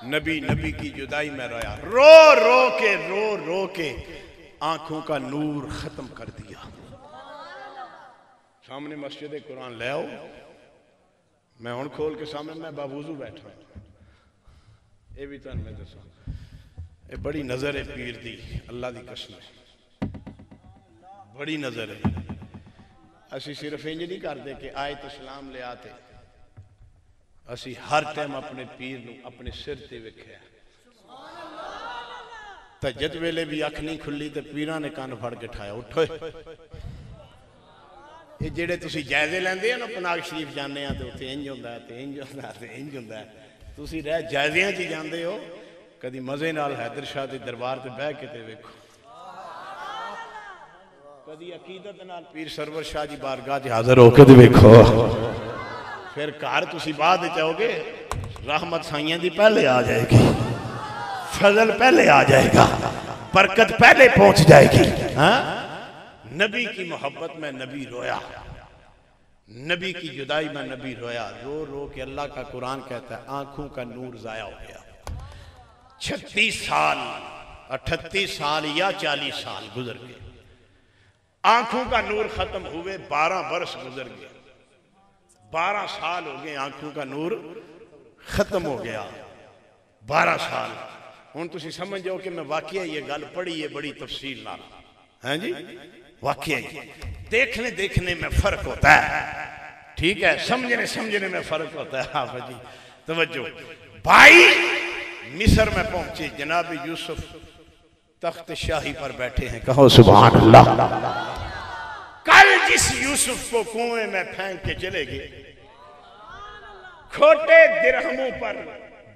नबी की जुदाई में रोया। रो रो के आंखों का नूर खत्म कर दिया। सामने मस्जिद कुरान ले आओ, मैं हुण खोल के सामने मैं बावजू बैठा। ये भी तुहानू मैं दसा, ये बड़ी नजर है पीर दी, अल्लाह दी कसम बड़ी नजर है। असी सिर्फ इंज नहीं करते कि आयत इस्लाम ले आते, असी हर टाइम अपने पीर नू अपने सिर ते वेख्या। तहज्जुद वेले भी अख नहीं खुली तो पीरां ने कान फड़ के ठाया, उठो। ये जेड़े तुसी जायजे लैंदे हो ना, पनाग शरीफ जाने तो उत्थे इंज हुंदा है, ते इंज हुंदा है, ते इंज हुंदा है। तुसी रह जायजियां च जांदे हो, कदी मजे नाल हैदर शाह दे दरबार ते बह के ते वेखो, कदी अकीदत नाल पीर सरवर शाह जी बारगाह च हाजिर होके ते वेखो। फिर घर तुसी बाद च आओगे, रहमत साइयां दी पहले आ जाएगी, फजल पहले आ जाएगा, बरकत पहले पहुंच जाएगी। हाँ, नबी की मोहब्बत में नबी रोया, नबी की जुदाई में नबी रोया। रो रो के अल्लाह का कुरान कहता है आंखों का नूर जाया हो गया। 36 साल 38 साल या 40 साल गुजर गए। आंखों का नूर खत्म हुए 12 बरस गुजर गए, 12 साल हो गए, आंखों का नूर खत्म हो गया 12 साल। हुण तुसीं समझ जाओ कि मैं वाकया ये गल पढ़ी है बड़ी तफसील नाल, हैं जी, वाकया देखने देखने में फर्क होता है, ठीक है, समझने समझने में फर्क होता है। हाफिज जी तवज्जो, भाई मिस्र में पहुंचे, जनाब यूसुफ तख्त शाही पर बैठे हैं, कहो सुभान अल्लाह। कल जिस यूसुफ को कुएं में फेंक के चले गए, खोटे दिरहमों पर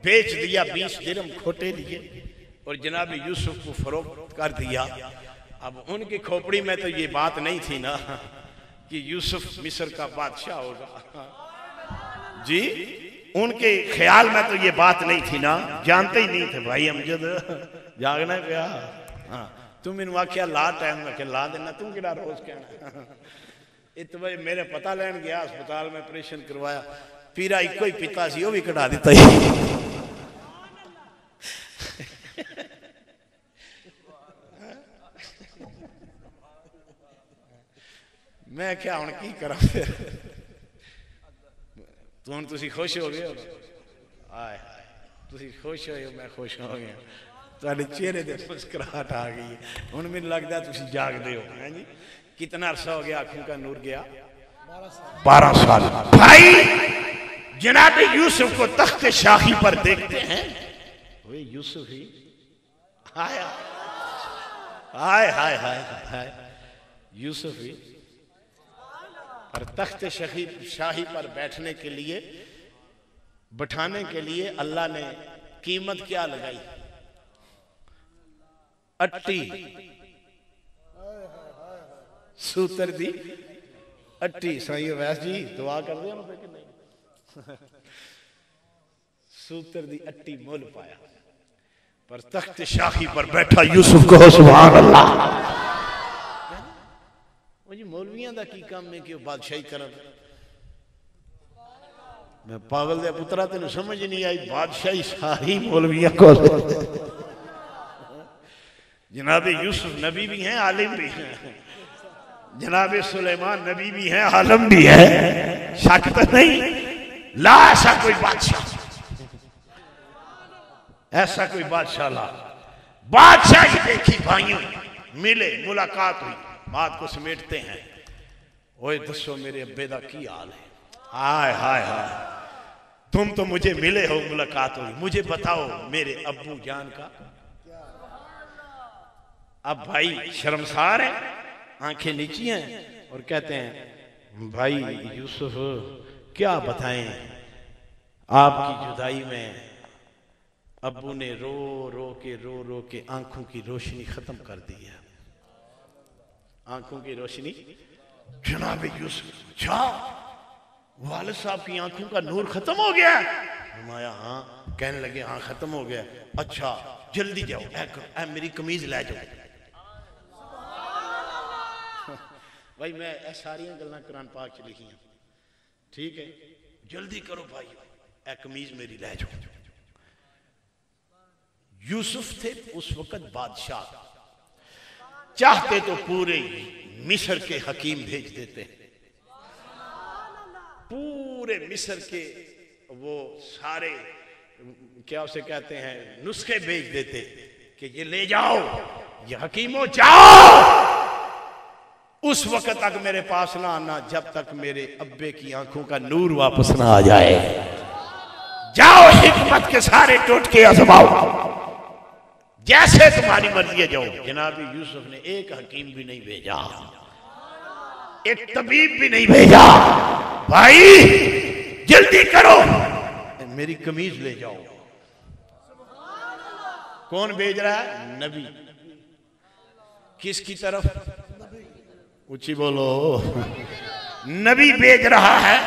बेच दिया, 20 दिरहम खोटे लिए और जनाब यूसुफ को फरोख्त कर दिया। अब उनकी खोपड़ी में तो ये बात नहीं थी ना कि यूसुफ मिस्र का बादशाह होगा जी, उनके ख्याल में तो ये बात नहीं थी ना, जानते ही नहीं थे भाई अमजद जागना गया। हाँ तुम इन वाक्या ला टाइम में ला देना, तुम किड़ा रोज कहना। इत भाई मेरे पता लैन गया अस्पताल में, ऑपरेशन करवाया, पीरा इको ही पिता सी, वो भी कटा दिता ही। मैं क्या हुण की करा फिर, तुम तुसी खुश हो गए हो, आए तुसी खुश हो, मैं खुश हो गया, तुहाडे चेहरे ते मुस्कुराहट आ गई है। हुण मैनूं लगदा तुसी जागदे हो, हैं जी। कितना अरसा हो गया आंखों का नूर गया? 12 साल। भाई जनाब यूसुफ को तख्त शाही पर देखते हैं, वे यूसुफ ही आया, हाय हाय हाय हाय, यूसुफ ही और तख्त शाही पर बैठने के लिए, बिठाने के लिए अल्लाह ने कीमत क्या लगाई? अट्टी सूतर दी अट्टी। साईं वैस जी दुआ कर दे कि नहीं? सूतर दी अट्टी मुल पाया, पर तख्त शाही पर बैठा यूसुफ को सुभान अल्लाह। जी मौलवियां दा की काम है कि बादशाही करन? मैं पागल दे पुत्रा तेन समझ नहीं आई, बादशाही सारी मौलवियां को। जनाब यूसुफ नबी भी हैं, आलिम भी हैं, जनाब सुलेमान नबी भी हैं, आलम भी है, शक तो नहीं। ला ऐसा कोई बादशाह, ऐसा कोई बादशाह ला, बादशाही देखी भाइयों, मिले, मुलाकात हुई, बात को समेटते हैं। ओए दसो मेरे अब्बे दा की हाल है? हाय हाय हाय, तुम तो मुझे मिले हो, मुलाकात हुई, मुझे बताओ मेरे अब्बू जान का। अब भाई शर्मसार है, आंखें नीची हैं और कहते हैं भाई यूसुफ क्या बताएं, आपकी जुदाई में अब्बू ने रो रो के आंखों की रोशनी खत्म कर दी है, आंखों की रोशनी। जनाब यूसुफ, अच्छा वालिद साहब की आंखों का नूर खत्म हो गया? फरमाया हाँ। कहने लगे हाँ खत्म हो गया, अच्छा जल्दी जाओ, ऐ मेरी कमीज ले जाओ। भाई मैं ए सारियां गल्लां कुरान पाक च लिखी हैं, ठीक है, जल्दी करो भाई, ए कमीज मेरी ले जाओ। यूसुफ थे उस वक्त बादशाह, चाहते तो पूरे मिस्र के हकीम भेज देते, पूरे मिस्र के वो सारे क्या उसे कहते हैं नुस्खे भेज देते कि ये ले जाओ, ये हकीमों जाओ, उस वक्त तक मेरे पास ना आना जब तक मेरे अब्बे की आंखों का नूर वापस ना आ जाए। जाओ हिकमत के सारे टोटके आजमाओ, जैसे तुम्हारी मर्जी है जाओ। जनाब यूसुफ ने एक हकीम भी नहीं भेजा, एक तबीब भी नहीं भेजा, भाई जल्दी करो मेरी कमीज ले जाओ। कौन भेज रहा है? नबी। किसकी तरफ? ऊंची बोलो। नबी भेज रहा है।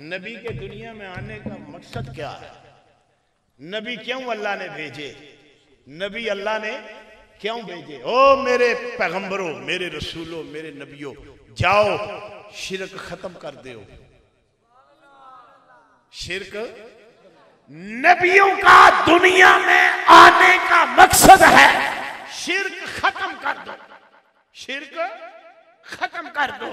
नबी के दुनिया में आने का मकसद क्या है? नबी क्यों अल्लाह ने भेजे? नबी अल्लाह ने क्यों भेजे? ओ मेरे पैगंबरों, मेरे रसूलों, मेरे नबियों, जाओ शिरक खत्म कर दो। शिरक, नबियों का दुनिया में आने का मकसद है शिरक खत्म कर दो, शिरक खत्म कर दो।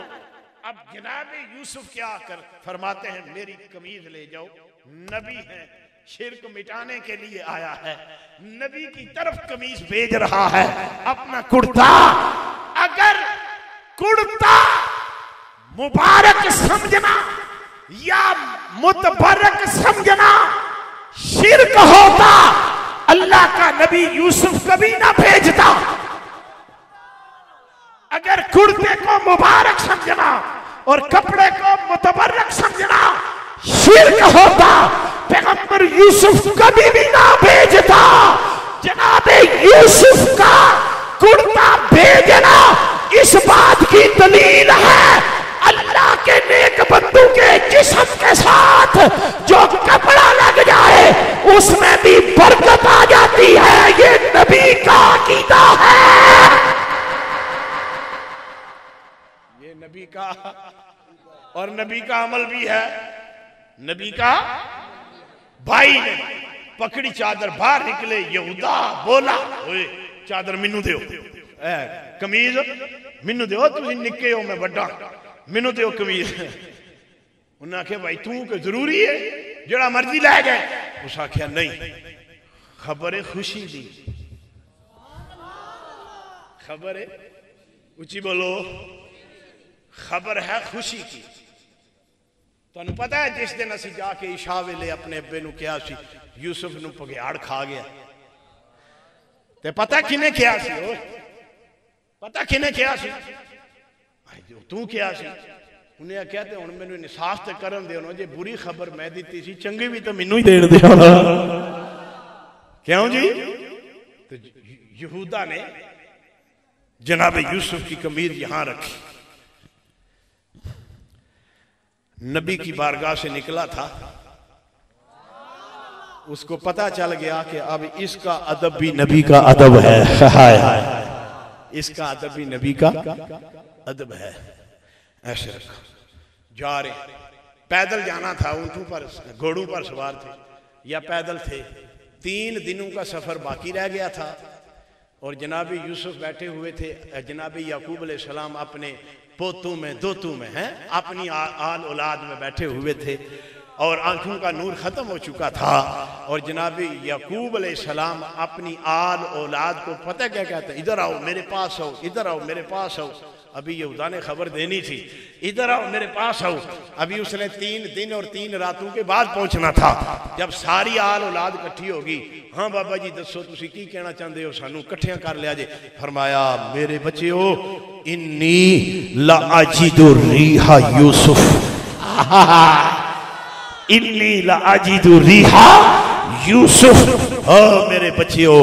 अब जनाब यूसुफ क्या कर फरमाते हैं, मेरी कमीज ले जाओ, नबी है, शिर्क मिटाने के लिए आया है, नबी की तरफ कमीज भेज रहा है, अपना कुर्ता, अगर कुर्ता मुबारक समझना या मुतबरक समझना शिर्क होता, अल्लाह का नबी यूसुफ कभी ना भेजता। अगर कुर्ते को मुबारक समझना और कपड़े को मुतबरक समझना शिर्क होता, पैगंबर यूसुफ कभी भी ना भेजता। जनाबे यूसुफ का कुर्ता भेजना इस बात की दलील है, अल्लाह के नेक बंदू के जिस्म के साथ जो कपड़ा लग जाए उसमें भी बरकत आ जाती है। ये नबी का अकीदा है, ये नबी का और नबी का अमल भी है। नबी का भाई ने पकड़ी चादर, बाहर निकले, यहूदा बोला, ओए चादर मैनू दो, कमीज मैनू दो, तुम निके हो मैं बड़ा, मैनू दो कमीज। उन्हें आख्या भाई तू के जरूरी है, जड़ा मर्जी लै जाए। उस आख्या नहीं, खबर है खुशी दी, खबर है, उची बोलो, खबर है खुशी की। तुहानू पता है जिस दिन असी जाके इशा वेले अपने अब्बे नू कहा सी यूसुफ नू भगेड़ खा गया, ते पता किने कहा सी, पता किने कहा सी, तू कहा सी। उन्हें आख्या ते हुण मैनू इंसाफ ते करन दे, जे बुरी खबर मैं दी सी चंगी भी तो मैनू ही देण दे। क्यों जी? तो यहूदा ने जनाब यूसुफ की कमीज यहां रखी, नबी की बारगाह से निकला था, उसको पता चल गया कि अब इसका अदब भी नबी का अदब है, इसका अदब भी नबी का अदब है। ऐसे रखा, जा रहे, पैदल जाना था, ऊंटों पर घोड़ों पर सवार थे या पैदल थे, 3 दिनों का सफर बाकी रह गया था और जनाब यूसुफ बैठे हुए थे, जनाब याकूब अलैहिस्सलाम अपने पोतों में दोतों में हैं, अपनी आल औलाद में बैठे हुए थे और आंखों का नूर खत्म हो चुका था। और जनाब याकूब अलैहिस्सलाम अपनी आल औलाद को पता क्या कहते हैं, इधर आओ मेरे पास आओ, इधर आओ मेरे पास आओ। अभी यहूदा ने खबर देनी थी, इधर आओ मेरे पास आओ। अभी उसने 3 दिन और 3 रातों के बाद पहुंचना था। जब सारी आल औलाद इकट्ठी होगी, हाँ बाबा जी दसो तुसी की कहना चाहते हो, सानू इकट्ठियां कर लिया जे। फरमाया मेरे बच्चों, इन्नी लाजिदु रिहा यूसुफ, इन्नी लाजिदु रिहा यूसुफ। मेरे बच्चों,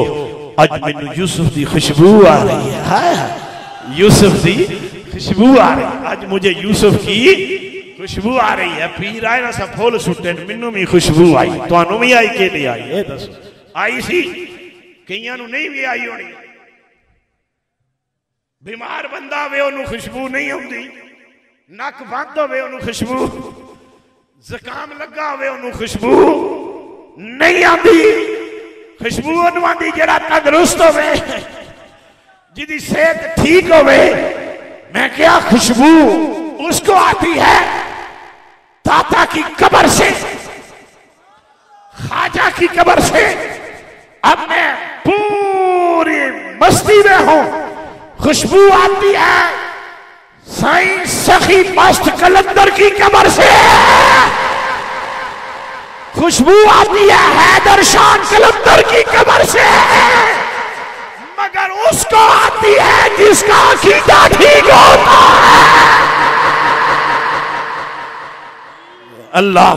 आज मैनू यूसुफ की खुशबू आ रही है, यूसुफ की खुशबू आ रही है, आज मुझे यूसुफ की खुशबू आ रही है। पीर आए ना सब फुल सुटे, मैनू भी खुशबू आई, तुहानू भी आई कि नहीं आई? ये दसो, आई सी, कईयां नू नहीं भी आई होनी। बीमार बंदा होवे ओनू खुशबू नहीं आउंदी, नक बंद होवे ओनू खुशबू, जुकाम लगा होवे ओनू खुशबू नहीं आती। खुशबू ओनू आंदी जेड़ा तंदुरुस्त होवे, जिदी सेहत ठीक होवे। मैं क्या खुशबू उसको आती है दाता की कब्र से, ख्वाजा की कब्र से। अब मैं पूरी मस्ती में हूं, खुशबू आती है साईं सखी मस्त कलंदर की कब्र से, खुशबू आती है हैदर शान कलंदर की कब्र से, मगर उसको आती है जिसका अकीदा ठीक होता है। अल्लाह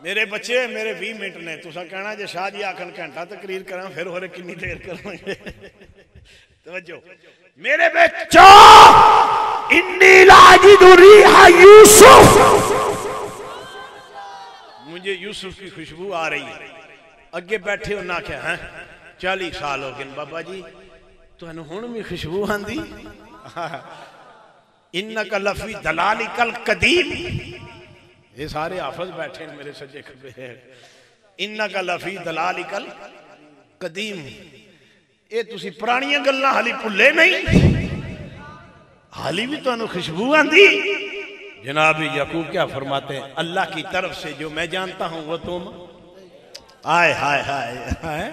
मेरे बच्चे, मेरे 20 मिनट ने, तुसा कहना जे शाह जी आखन घंटा तकरीर करा, फिर होरे कितनी देर करेंगे। तवज्जो मेरे बच्चों, इन्नी लाजिदु रिहा यूसुफ, मुझे यूसुफ की खुशबू आ रही है। अगे बैठे उन्हें आख्या है 40 साल हो गए बाबा जी, तुहानू हुण भी खुशबू आंदी? इन्नका लफी दलालिकल कदीम, ये सारे हाफिज बैठे हैं मेरे सज्जे खब्बे है। इन्नका लफी दलालिकल कदीम, ये तुसी पुरानियां गल्लां हाली भुल्ले नहीं, हाली भी तुहानू खुशबू आंदी। जनाब याकूब क्या फरमाते हैं, अल्लाह की तरफ से जो मैं जानता हूं वो तुम, आय हाय हाय,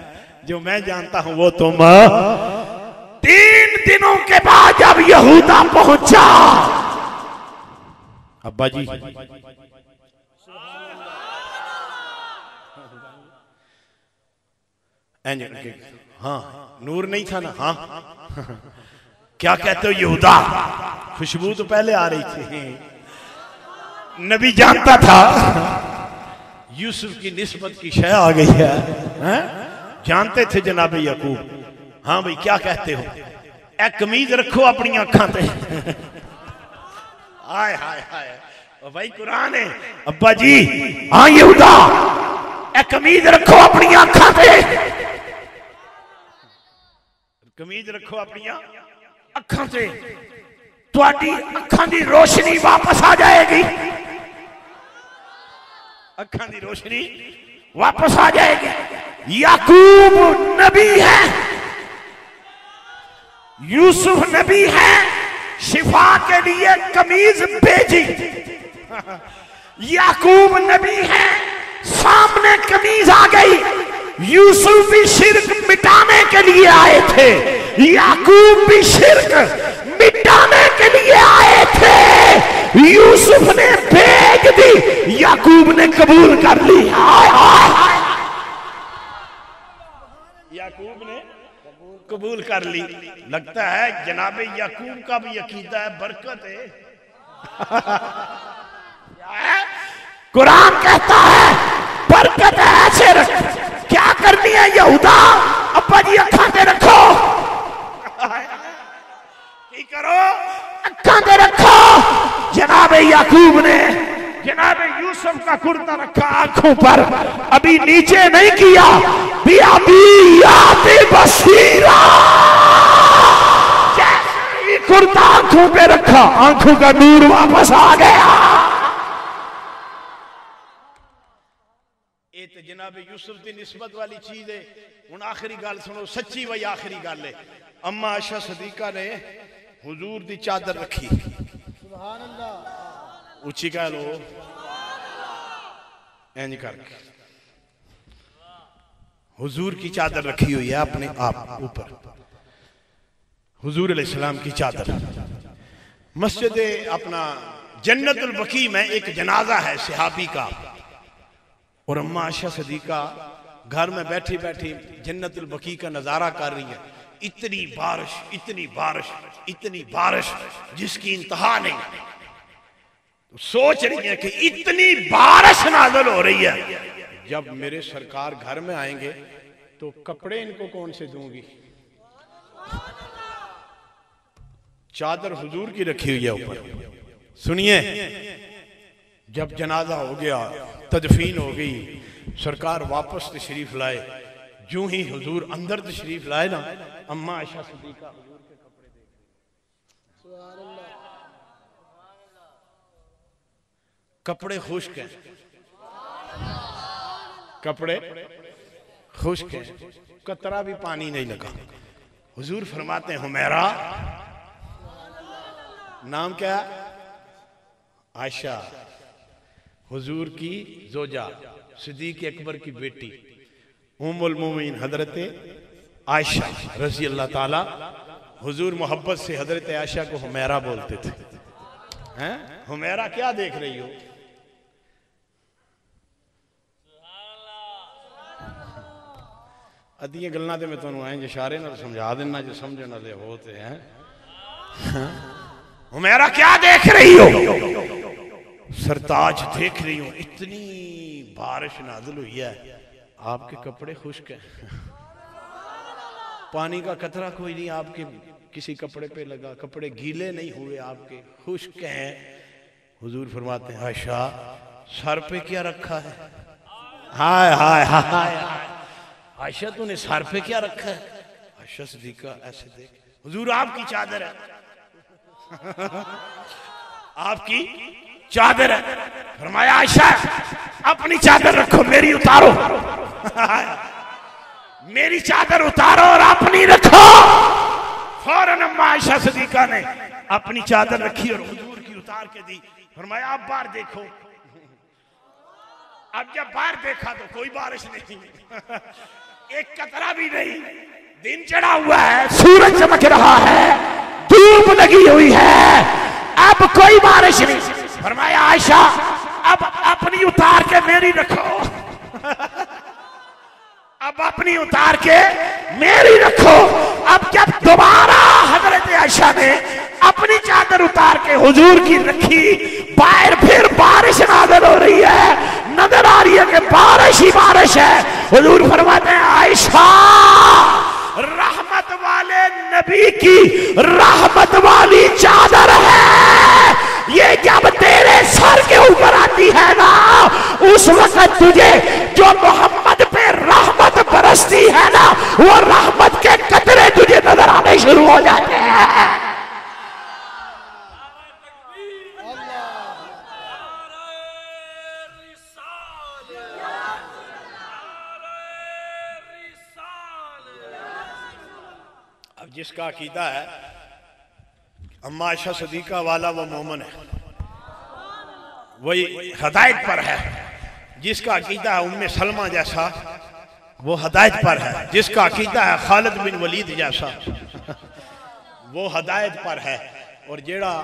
जो मैं जानता हूं वो तुम। 3 दिनों के बाद जब यहूदा पहुंचा, अब्बा जी हाँ नूर नहीं था ना, हाँ क्या कहते हो यहूदा, खुशबू तो पहले आ रही थी। नबी जानता था यूसुफ की निस्बत की शय आ गई है, जानते थे जनाब याकूब। हाँ भाई क्या कहते हो, ए कमीज रखो अपनी अखा ते। हाय हाय हाय भाई कुरान है। अब्बा जी हाँ यहूदा, ए कमीज रखो अपनी अखा ते, कमीज रखो अपनी अखा से, तुहाडी अखा दी रोशनी वापस आ जाएगी, अखा दी रोशनी वापस आ जाएगी। याकूब नबी है, यूसुफ नबी है, शिफा के लिए कमीज भेजी। याकूब नबी है, सामने कमीज आ गई। यूसुफ भी शिर्क मिटाने के लिए आए थे, याकूब भी शिर्क मिटाने के लिए आए थे। यूसुफ ने भेज दी, याकूब ने कबूल कर ली। याकूब ने कबूल कर ली। लगता है जनाब याकूब का भी अकीदा है, बरकत है। कुरान कहता है बरकत है, ऐसे रख। क्या करनी है यहूदा, अब्बा जी अखा ते रखो, की करो, अखा ते रखो। जनाब याकूब ने जनाब यूसुफ का कुर्ता रखा आंखों पर, अभी नीचे नहीं किया। भी अभी याते बसीरा, जैसे ही कुर्ता आंखों पे रखा, आंखों का नूर वापस आ गया। ये तो जनाब यूसुफ की निस्बत वाली चीज है। हुण आखिरी गल सुनो, सच्ची वही आखिरी गल है। अम्मा आयशा सदीका ने हुजूर दी चादर रखी, उच्ची कह लो, इंज करके हुजूर की चादर रखी हुई है अपने आप ऊपर, हुजूर अलैहिस्सलाम की चादर। मस्जिद अपना जन्नतुल बकी में एक जनाजा है सहाबी का, और अम्मा आयशा सदीका घर में बैठी बैठी जन्नतुल बकी का नजारा कर रही है। इतनी बारिश, इतनी बारिश, इतनी बारिश जिसकी इंतहा नहीं। तो सोच रही है कि इतनी बारिश नाज़िल हो रही है, जब मेरे सरकार घर में आएंगे तो कपड़े इनको कौन से दूंगी। चादर हुजूर की रखी हुई है ऊपर। सुनिए, जब जनाजा हो गया, तदफीन हो गई, सरकार वापस तशरीफ लाए, जो ही हुजूर अंदर तशरीफ लाए ना, अम्मा आयशा सिद्दीका हुजूर के कपड़े देख, कपड़े खुश्क हैं, कपड़े खुश्क हैं, कतरा भी पानी नहीं लगा। हुजूर फरमाते हैं, हुमैरा, नाम क्या, आयशा, हुजूर की जोजा, सिद्दीक अकबर की बेटी, उम्मुल मोमिन हजरत आयशा रजी अल्लाह ताला। हुजूर मोहब्बत से हजरत आयशा को हुमैरा बोलते थे। हैं, हुमैरा क्या देख रही हो? अद्धियां गल्लां ते मैं तुहानू इंज इशारे नाल समझा देना, जो समझण वाले हो ते हैं। हुमैरा क्या देख रही हो? सरताज देख रही हूं, इतनी बारिश नाज़िल हुई है, आपके कपड़े खुश्क हैं, पानी का कतरा कोई नहीं आपके किसी कपड़े पे लगा, कपड़े गीले नहीं हुए आपके, खुश्क हैं। हुजूर फरमाते हैं, आयशा सर पे क्या रखा है? हाय हाय हाय, आयशा तूने सर पे क्या रखा है? आयशा सिद्दीका ऐसे देख, हुजूर आपकी चादर है। आपकी चादर है। फरमाया आयशा अपनी चादर रखो, मेरी उतारो। मेरी चादर उतारो और अपनी रखो। फौरन अम्मा आयशा सिद्दीका ने अपनी चादर रखी और हुजूर की उतार के दी। फरमाया आप बाहर देखो। अब जब बाहर देखा तो कोई बारिश नहीं, एक कतरा भी नहीं। दिन चढ़ा हुआ है, सूरज चमक रहा है, धूप लगी हुई है, अब कोई बारिश नहीं। फरमाया आयशा अब अपनी उतार के मेरी रखो। अब अपनी उतार के मेरी रखो। अब जब दोबारा हजरत आयशा ने अपनी चादर उतार के हुजूर की रखी, बाहर फिर बारिश नाज़िल हो रही है, नजर आ रही है कि बारिश ही बारिश है। हुजूर फरमाते हैं आयशा रहमत वाले नबी की रहमत वाली चादर है, ये जब तेरे सर के ऊपर आती है ना, उस वक्त तुझे जो मोहम्मद पे रहमत बरसती है ना, वो रहमत के कतरे तुझे नजर आने शुरू हो जाते हैं। अब जिसका अकीदा है अम्मा आयशा सिद्दीका वाला वो मोमन है, वही हदायत पर है। जिसका अकीदा है उम्मे सलमा जैसा, वो हदायत पर है। जिसका अकीदा है खालिद बिन वलीद जैसा, वो हदायत पर है। और जेड़ा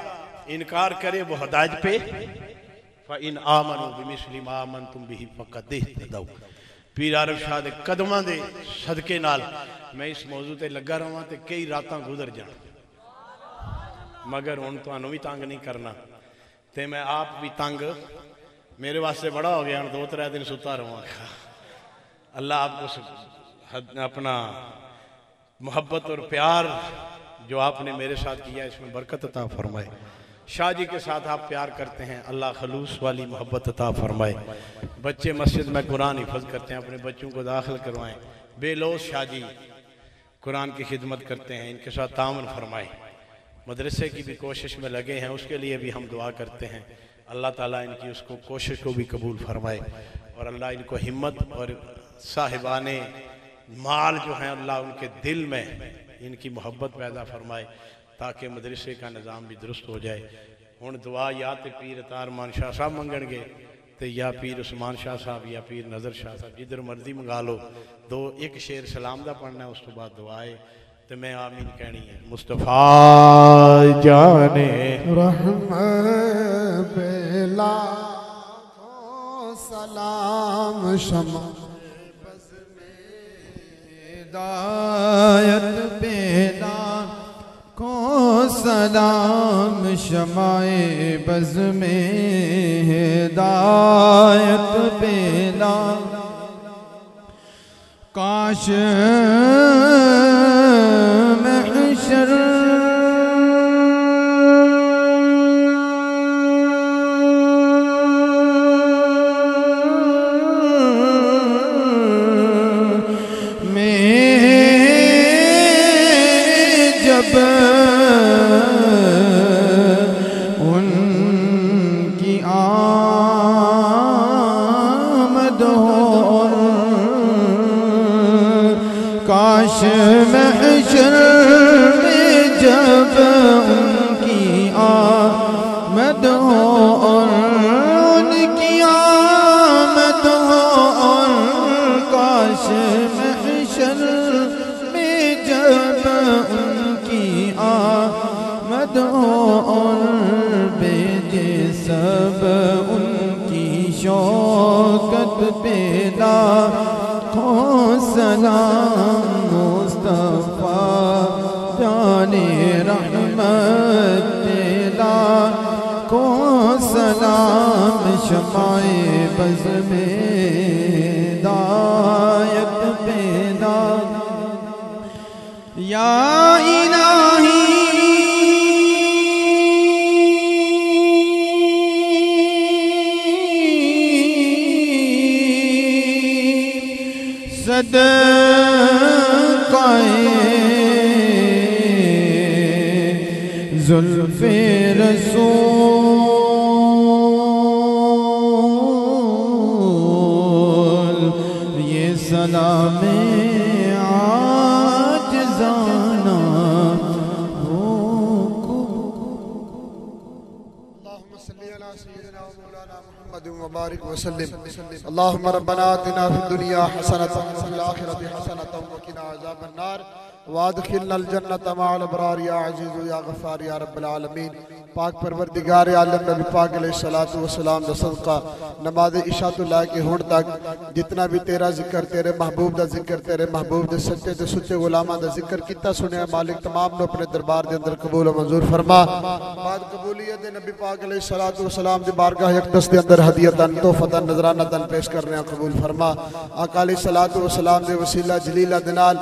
इनकार करे वो हदायत पे इन आमनु बिमिस्लि मा आमनतुम बिही फक़द इहतदौ। पीर आरफ शाह दे कदमां दे सदके नाल मैं इस मौजू ते लगा रहा तो कई रातां गुजर जान, मगर हुण तुहानू भी तंग नहीं करना ते मैं आप भी तंग मेरे वास्ते बड़ा हो गया। 2-3 दिन सुता रहांगा। अल्लाह आपको अपना मोहब्बत और प्यार जो आपने मेरे साथ किया इसमें बरकत अता फरमाए। शाह जी के साथ आप प्यार करते हैं, अल्लाह खलूस वाली मोहब्बत अता फरमाए। बच्चे मस्जिद में कुरान हिफज करते हैं, अपने बच्चों को दाखिल करवाएं। बेलोस शाह जी कुरान की खिदमत करते हैं, इनके साथ ताउन फरमाए। मदरसे की भी कोशिश में लगे हैं, उसके लिए भी हम दुआ करते हैं। अल्लाह ताला इनकी उसको कोशिश को भी कबूल फरमाए और अल्लाह इनको हिम्मत और साहिबाने माल जो हैं अल्लाह उनके दिल में इनकी मोहब्बत पैदा फरमाए ताकि मदरसे का निज़ाम भी दुरुस्त हो जाए। हुण दुआ या तो पीर अतार मान शाह साहब मंगणगे तो या पीर उस्मान शाह साहब या पीर नज़र शाह साहब, जिधर मर्जी मंगा लो। एक शेर सलाम का पढ़ना है, उस तो बाद दुआ है तो मैं आमीन कहनी है। मुस्तफ़ा जाने रहमत बेला सलाम शमा बज़ में हिदायत बेला को सलाम शमाए बज़ में हिदायत बेला काश महशर में जब उनकी आमद हो, काश महशर में जब उनकी आमद हो और उनकी आमद हो, और काश महशर में जब उनकी आमद हो और बेजे सब उनकी शौकत पैदा हो। सलाम मुस्तफा जाने रहमत तेरा को सलाम शमाए बज़ में हिदायत पैदा या इलाही सदक़ाए जुल्फ़े रसूल ये सलामे आजिज़ाना हो। अल्लाहुम्मा सल्ली अला सय्यिदिना व मौलाना मुहम्मद व बारिक व सल्लिम। अल्लाहुम्मा रब्बना आतिना फिद दुनिया हसनतन व फिल आखिरति हसनतन व क़िना अज़ाबन नार वादखिलनल जन्नत मअल अबरार या अज़ीज़ या गफ़्फ़ार या रब्बल आलमीन। पाक परवरदिगार आलम नबी पाक अलैहिस्सलातु वस्सलाम दा सदका नमाज इशा तो लाके हुण तक जितना भी तेरा जिक्र, तेरे महबूब दा जिक्र, तेरे महबूब दे सच्चे ते सुच्चे गुलामां दा जिक्र किता सुनिया मालिक तमाम नु अपने दरबार दे अंदर कबूल व मंजूर फरमा। बाद कबूलियत दे नबी पाक अलैहिस्सलातु वस्सलाम दी बारगाह अक़दस दे अंदर हदियतन तोहफतन नजरानतन पेश करने कबूल फरमा। आका अलैहिस्सलातु वस्सलाम दे वसीला जलीला दे नाल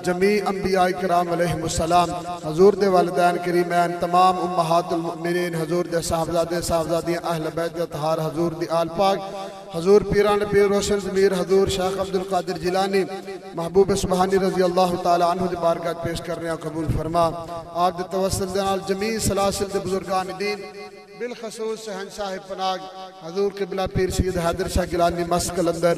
जमी अंबिया इकराम अलैहिमुस्सलाम, हुजूर दे वालिदैन करीमैन, तमाम उम्महातुल मुमिनीन, हुजूर दे साहबजादे साहबजादियां, अहले बैत अतहार, हुजूर दी आल पाक, हुजूर पीरान पीर रोशन ज़मीर, हुजूर शेख अब्दुल कादिर जिलानी महबूब सुबहानी रज़ी अल्लाह तआला अन्हु दी बारगाह पेश करने कबूल फरमा। आप दे तवस्सुल दे नाल जमी सलासिल दे बुजुर्गान दीन बिलखसूस शहंशाह पनाग हजूर क़िबला पीर सैयद हैदर शाह गिलानी मस्त कलंदर,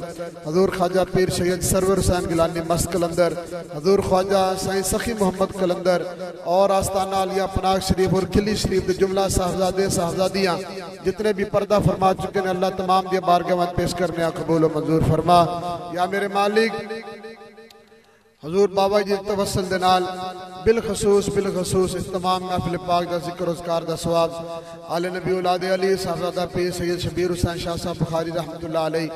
हजूर ख्वाजा पीर सैयद सरवर हुसैन गिलानी मस्त कलंदर, हजूर ख्वाजा साईं सखी मोहम्मद कलंदर और आस्ताना आलिया पनाग शरीफ और किली शरीफ के जुमला साहबजादे साहबजादियाँ जितने भी पर्दा फरमा चुके हैं अल्लाह तमाम दिया बारगाह में पेश करने कबूल व मंजूर फरमा। या मेरे मालिक हजूर बाबा जी तवस्सुल दे नाल बिलखसूस इस तमाम महफिल पाक दा जिक्र उज़कार दा सवाब आले नबी औलाद अली साहबजादा पीर सैयद शबीर हुसैन शाह साहब बुखारी रहमतुल्लाह अलैह,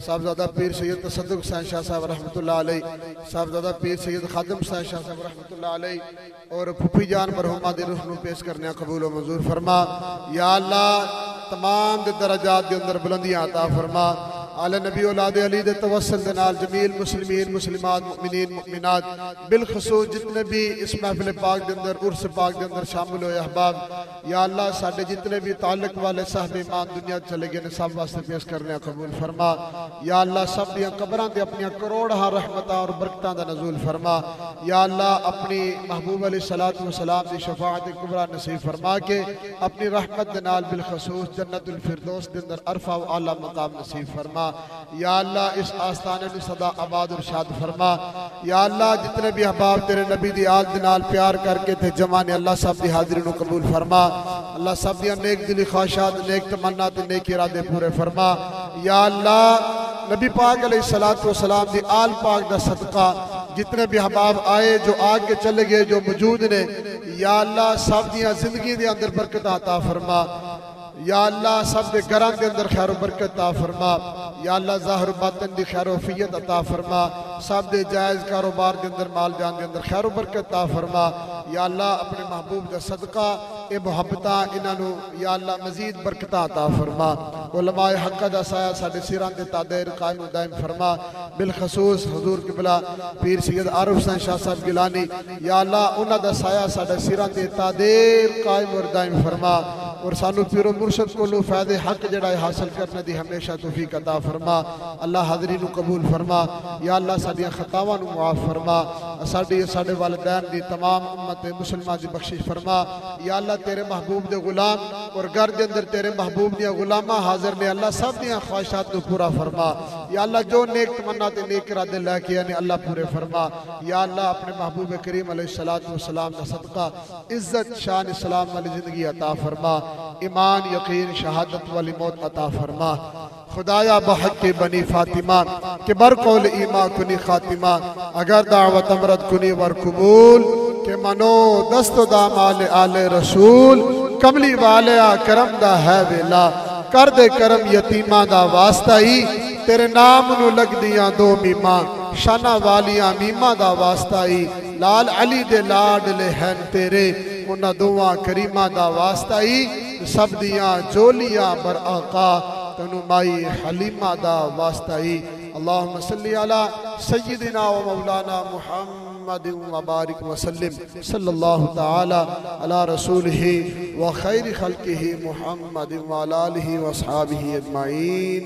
साहबजादा पीर सैयद तसद्दुक़ हुसैन शाह साहब रहमतुल्लाह अलैह, साहबजादा पीर सैयद खादिम हुसैन शाह साहब रहमतुल्लाह अलैह और फूफी जान मरहुमा दे रूह नूं पेश करने कबूल व मंजूर फरमा। या अल्लाह तमाम दे दरजात दे अंदर बुलंदियां अता फरमा। आले नबी औलाद अली दे तवस्सुल दे नाल जमील मुस्लिमीन मुस्लिमात मुमिनीन मुमिनात बिलखसूस जितने भी इस महफिल पाक दे अंदर उर्स पाक दे अंदर शामिल होए अहबाब, या अल्लाह साडे जितने भी ताल्लुक वाले साहब ईमान दुनिया चले गए ने सब वास्ते पेश करने कबूल फरमा। या अल्लाह सब दियां कब्रां ते अपनी करोड़ां रहमतां और बरकतां दा नज़ूल फरमा। या अल्लाह अपनी महबूब अलैहिस्सलातु वस्सलाम दी शफाअत कुबरा नसीब फरमा के अपनी रहमत दे नाल बिलखसूस जन्नतुल फिरदौस दे अंदर अरफा व आला मकाम नसीब फरमा। या अल्लाह इस आस्थाने में सदा आबाद और शाद फरमा। या अल्लाह जितने भी अहबाब तेरे नबी दी आल दे नाल प्यार करके थे जमा ने अल्लाह सब दी हाजिरी नूं कबूल फरमा। अल्लाह सब दी नेक दिली ख्वाहिशात नेक तमन्ना ते नेक इरादे पूरे फरमा। या अल्लाह नबी पाक अलैहिस्सलातु वस्सलाम दी आल पाक दा सदका जितने भी अहबाब आए जो आगे चले गए जो मौजूद ने, या अल्लाह सब दियां जिंदगी दे अंदर बरकत अता फरमा। या अल्लाह सब दे घरां दे अंदर खैर बरकत अता फरमा। या अल्लाह ज़ाहिर बातिन दी खैर वफियत अता फरमा। सब दे जायज़ कारोबार दे अंदर माल जान दे अंदर खैर बरकत अता फरमा। या अल्लाह अपने महबूब दा सदका ए मुहब्बतां इन्हां नूं या अल्लाह मजीद बरकतां अता फरमा। उलमाए हक़ दा साया साडे सिरां ते तादेर कायम दायम फरमा। बिलखसूस हुजूर क़िबला पीर सैयद आरिफ हुसैन शाह साहब गिलानी, या अल्लाह उन्हां दा साया साडे सिरां ते तादेर कायम और दायम फरमा और सानू पीरो मुर्शद कोलों फायदे हक जड़ा हासिल करने दी हमेशा तौफीक अता फरमा। अल्लाह हाज़री नूं कबूल फरमा। या अल्लाह साडियां खतावां नूं मुआफ़ फरमा। साडे वालिदैन दी तमाम उम्मत मुसलमान दी बख्शिश फरमा। या अल्लाह तेरे महबूब दे गुलाम और घर दे अंदर तेरे महबूब दियां गुलामां हाजिर ने, अल्लाह सब दियां ख्वाहिशात नूं पूरा फरमा। या अल्लाह जो नेक तमन्ना ते नेक इरादे लेके आने अल्लाह पूरे फरमा। या अल्लाह अपने महबूब करीम अलैहिस्सलातु वस्सलाम दा सदका इज्जत शान इस्लाम वाली जिंदगी अता फरमा। ईमान यकीन शहादत वाली मौत अता फरमा। खुदाया बहक के बनी फातिमा के बर कौल ईमा कुनी खातिमा अगर दावत अमरत कुनी वर कबूल के मनो दस्तो दाम आले आले रसूल कमली वाले आ करम दा है वेला कर दे करम यतीमा दा वास्ता ही तेरे नाम नू लग दियां दो मीमा शाना वालियां मीमा दा वास्ता ही लाल अली दे लाडले हैं तेरे उन्हां दोवां करीमा दा वास्ता ही सब दियां जोलियां बर आका तनु माई हलीमा दा वास्ता ही। अल्लाहुम्मा सल्ली अला सय्यिदिना व मौलाना मुहम्मद व बारिक व सल्लिम सल्लल्लाहु तआला अला रसूलिही व खैर खल्किही मुहम्मद व अला आलिही व अस्हाबिही अजमाइन।